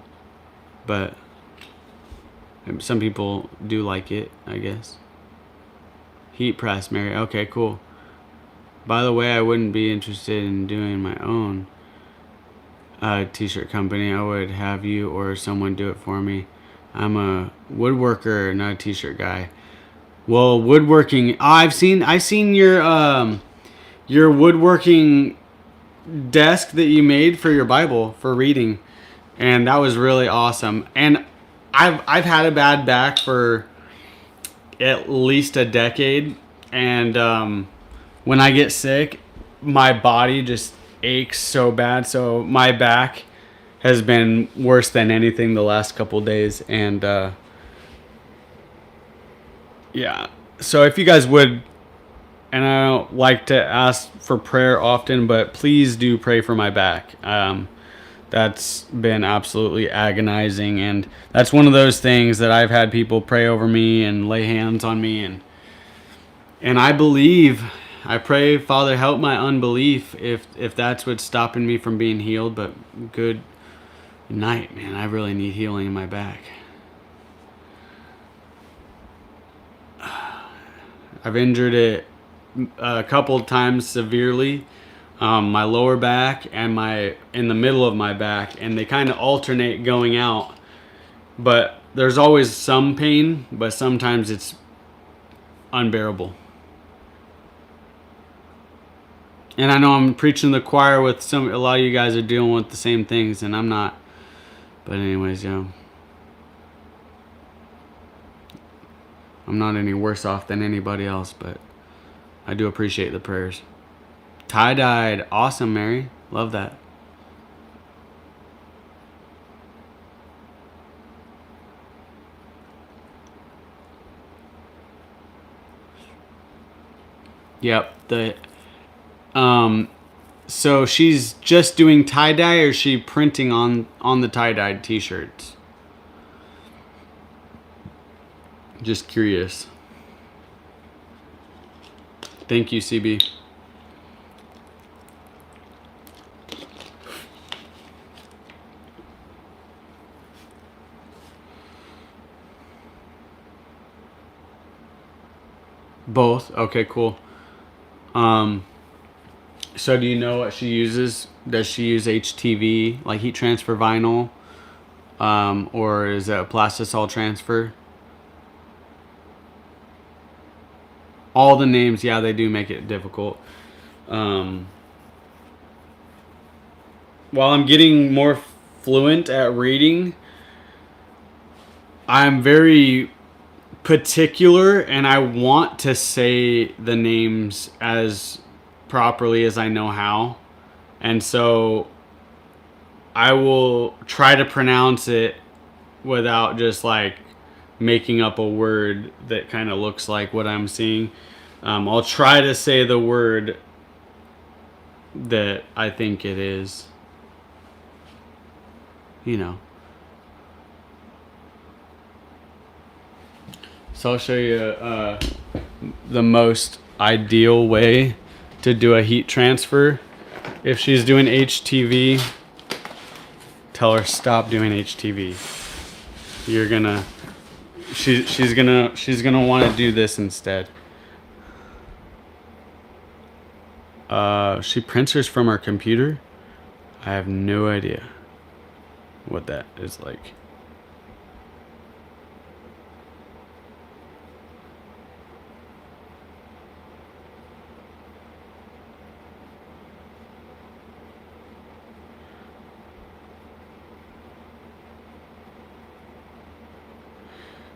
But some people do like it, I guess. Heat press, Mary. Okay, cool. By the way, I wouldn't be interested in doing my own t-shirt company. I would have you or someone do it for me. I'm a woodworker, not a t-shirt guy. Well, woodworking. I've seen your woodworking desk that you made for your Bible for reading, and that was really awesome. And I've had a bad back for at least a decade, and when I get sick, my body just aches so bad. So my back has been worse than anything the last couple days, and yeah. So if you guys would, and I don't like to ask for prayer often, but please do pray for my back. That's been absolutely agonizing, and that's one of those things that I've had people pray over me and lay hands on me, and I believe, I pray, Father, help my unbelief if that's what's stopping me from being healed. But good night, man. I really need healing in my back. I've injured it a couple times severely. My lower back and in the middle of my back, and they kind of alternate going out. But there's always some pain, but sometimes it's unbearable. And I know I'm preaching to the choir with a lot of you guys are dealing with the same things, and I'm not. But anyways, I'm not any worse off than anybody else, but I do appreciate the prayers. Tie-dyed. Awesome, Mary. Love that. Yep. So she's just doing tie-dye, or is she printing on the tie-dyed t-shirts? Just curious. Thank you, CB. Both? Okay, cool. So do you know what she uses? Does she use HTV, like heat transfer vinyl? Or is it a plastisol transfer? All the names, yeah, they do make it difficult. While I'm getting more fluent at reading, I'm very particular, and I want to say the names as properly as I know how. And so I will try to pronounce it without just like making up a word that kind of looks like what I'm seeing. I'll try to say the word that I think it is. So I'll show you the most ideal way to do a heat transfer. If she's doing HTV, tell her stop doing HTV. She's gonna want to do this instead. She prints hers from her computer. I have no idea what that is like.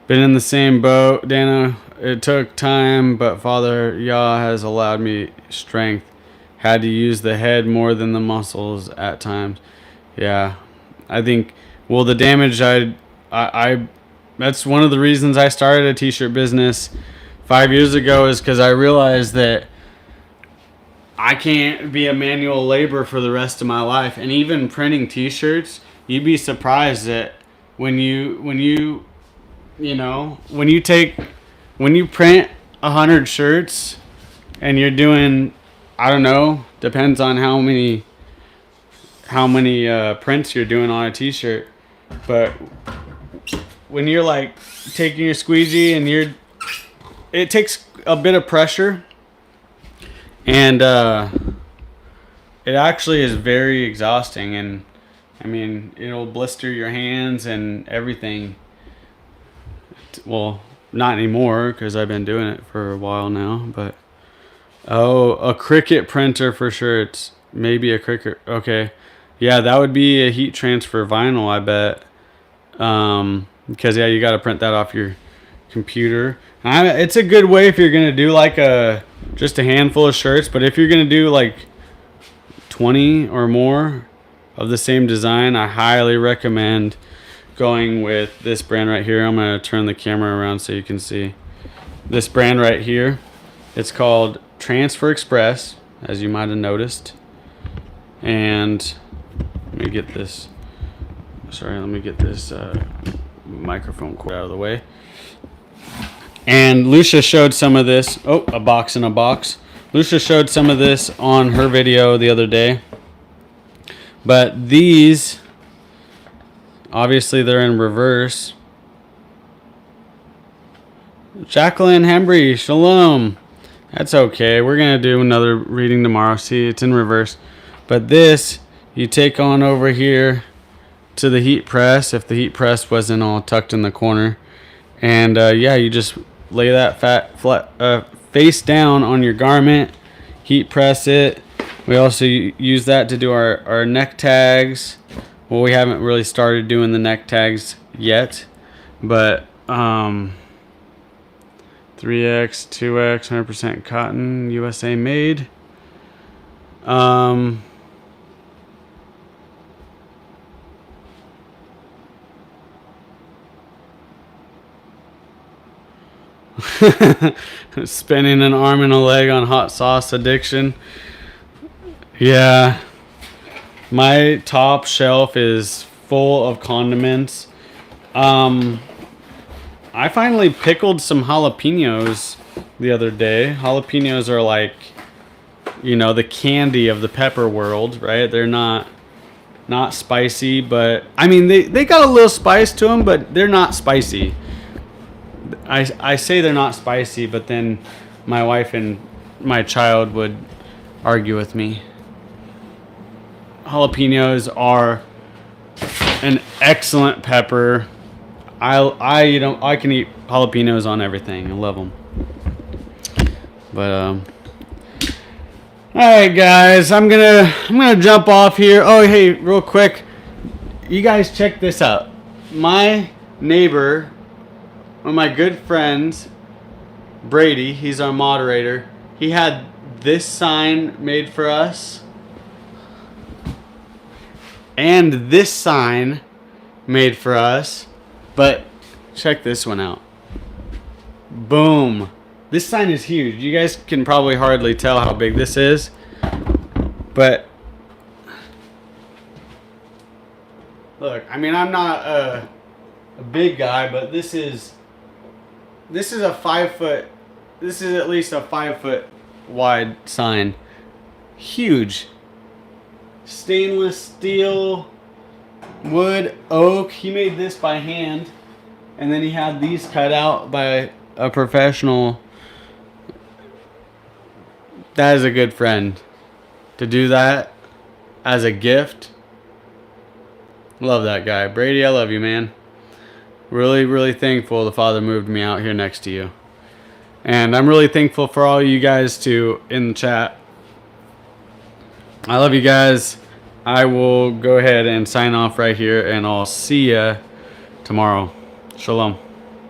Been in the same boat, Dana. It took time, but Father Yah has allowed me strength. Had to use the head more than the muscles at times. Yeah, I think. Well, the damage I that's one of the reasons I started a t-shirt business 5 years ago, is because I realized that I can't be a manual labor for the rest of my life. And even printing t-shirts, you'd be surprised that when you print 100 shirts and you're doing, I don't know, depends on how many prints you're doing on a t-shirt, but when you're like taking your squeegee and it takes a bit of pressure, and it actually is very exhausting, and I mean, it'll blister your hands and everything. Well, not anymore because I've been doing it for a while now, but a Cricut printer for sure. It's maybe a Cricut. Okay. Yeah, that would be a heat transfer vinyl, I bet. Because yeah, you got to print that off your computer. It's a good way if you're gonna do like just a handful of shirts, but if you're gonna do like 20 or more of the same design, I highly recommend going with this brand right here. I'm gonna turn the camera around so you can see this brand right here. It's called Transfer Express, as you might have noticed. And let me get this. Sorry, let me get this microphone cord out of the way. And Lucia showed some of this. Oh, a box in a box. Lucia showed some of this on her video the other day. But these, obviously, they're in reverse. Jacqueline Hembry, shalom. That's okay. We're going to do another reading tomorrow. See, it's in reverse. But this, you take on over here to the heat press, if the heat press wasn't all tucked in the corner. And yeah, you just lay that face down on your garment, heat press it. We also use that to do our neck tags. Well, we haven't really started doing the neck tags yet, but 3X, 2X, 100% cotton, USA made. Spending an arm and a leg on hot sauce addiction. Yeah, my top shelf is full of condiments. I finally pickled some jalapenos the other day. Jalapenos are like, the candy of the pepper world, right? They're not spicy, but I mean they got a little spice to them, but they're not spicy. I say they're not spicy, but then my wife and my child would argue with me. Jalapenos are an excellent pepper. I can eat jalapenos on everything. I love them. But all right, guys, I'm gonna jump off here. Oh, hey, real quick, you guys check this out. My neighbor, one of my good friends, Brady, he's our moderator. He had this sign made for us, and this sign made for us. But check this one out. Boom. This sign is huge. You guys can probably hardly tell how big this is, but look, I mean, I'm not a big guy, but this is a 5 foot. This is at least a 5 foot wide sign. Huge. Stainless steel, wood, oak. He made this by hand, and then he had these cut out by a professional. That is a good friend. To do that as a gift. Love that guy. Brady, I love you, man. Really, really thankful the Father moved me out here next to you. And I'm really thankful for all you guys too in the chat. I love you guys. I will go ahead and sign off right here, and I'll see ya tomorrow. Shalom.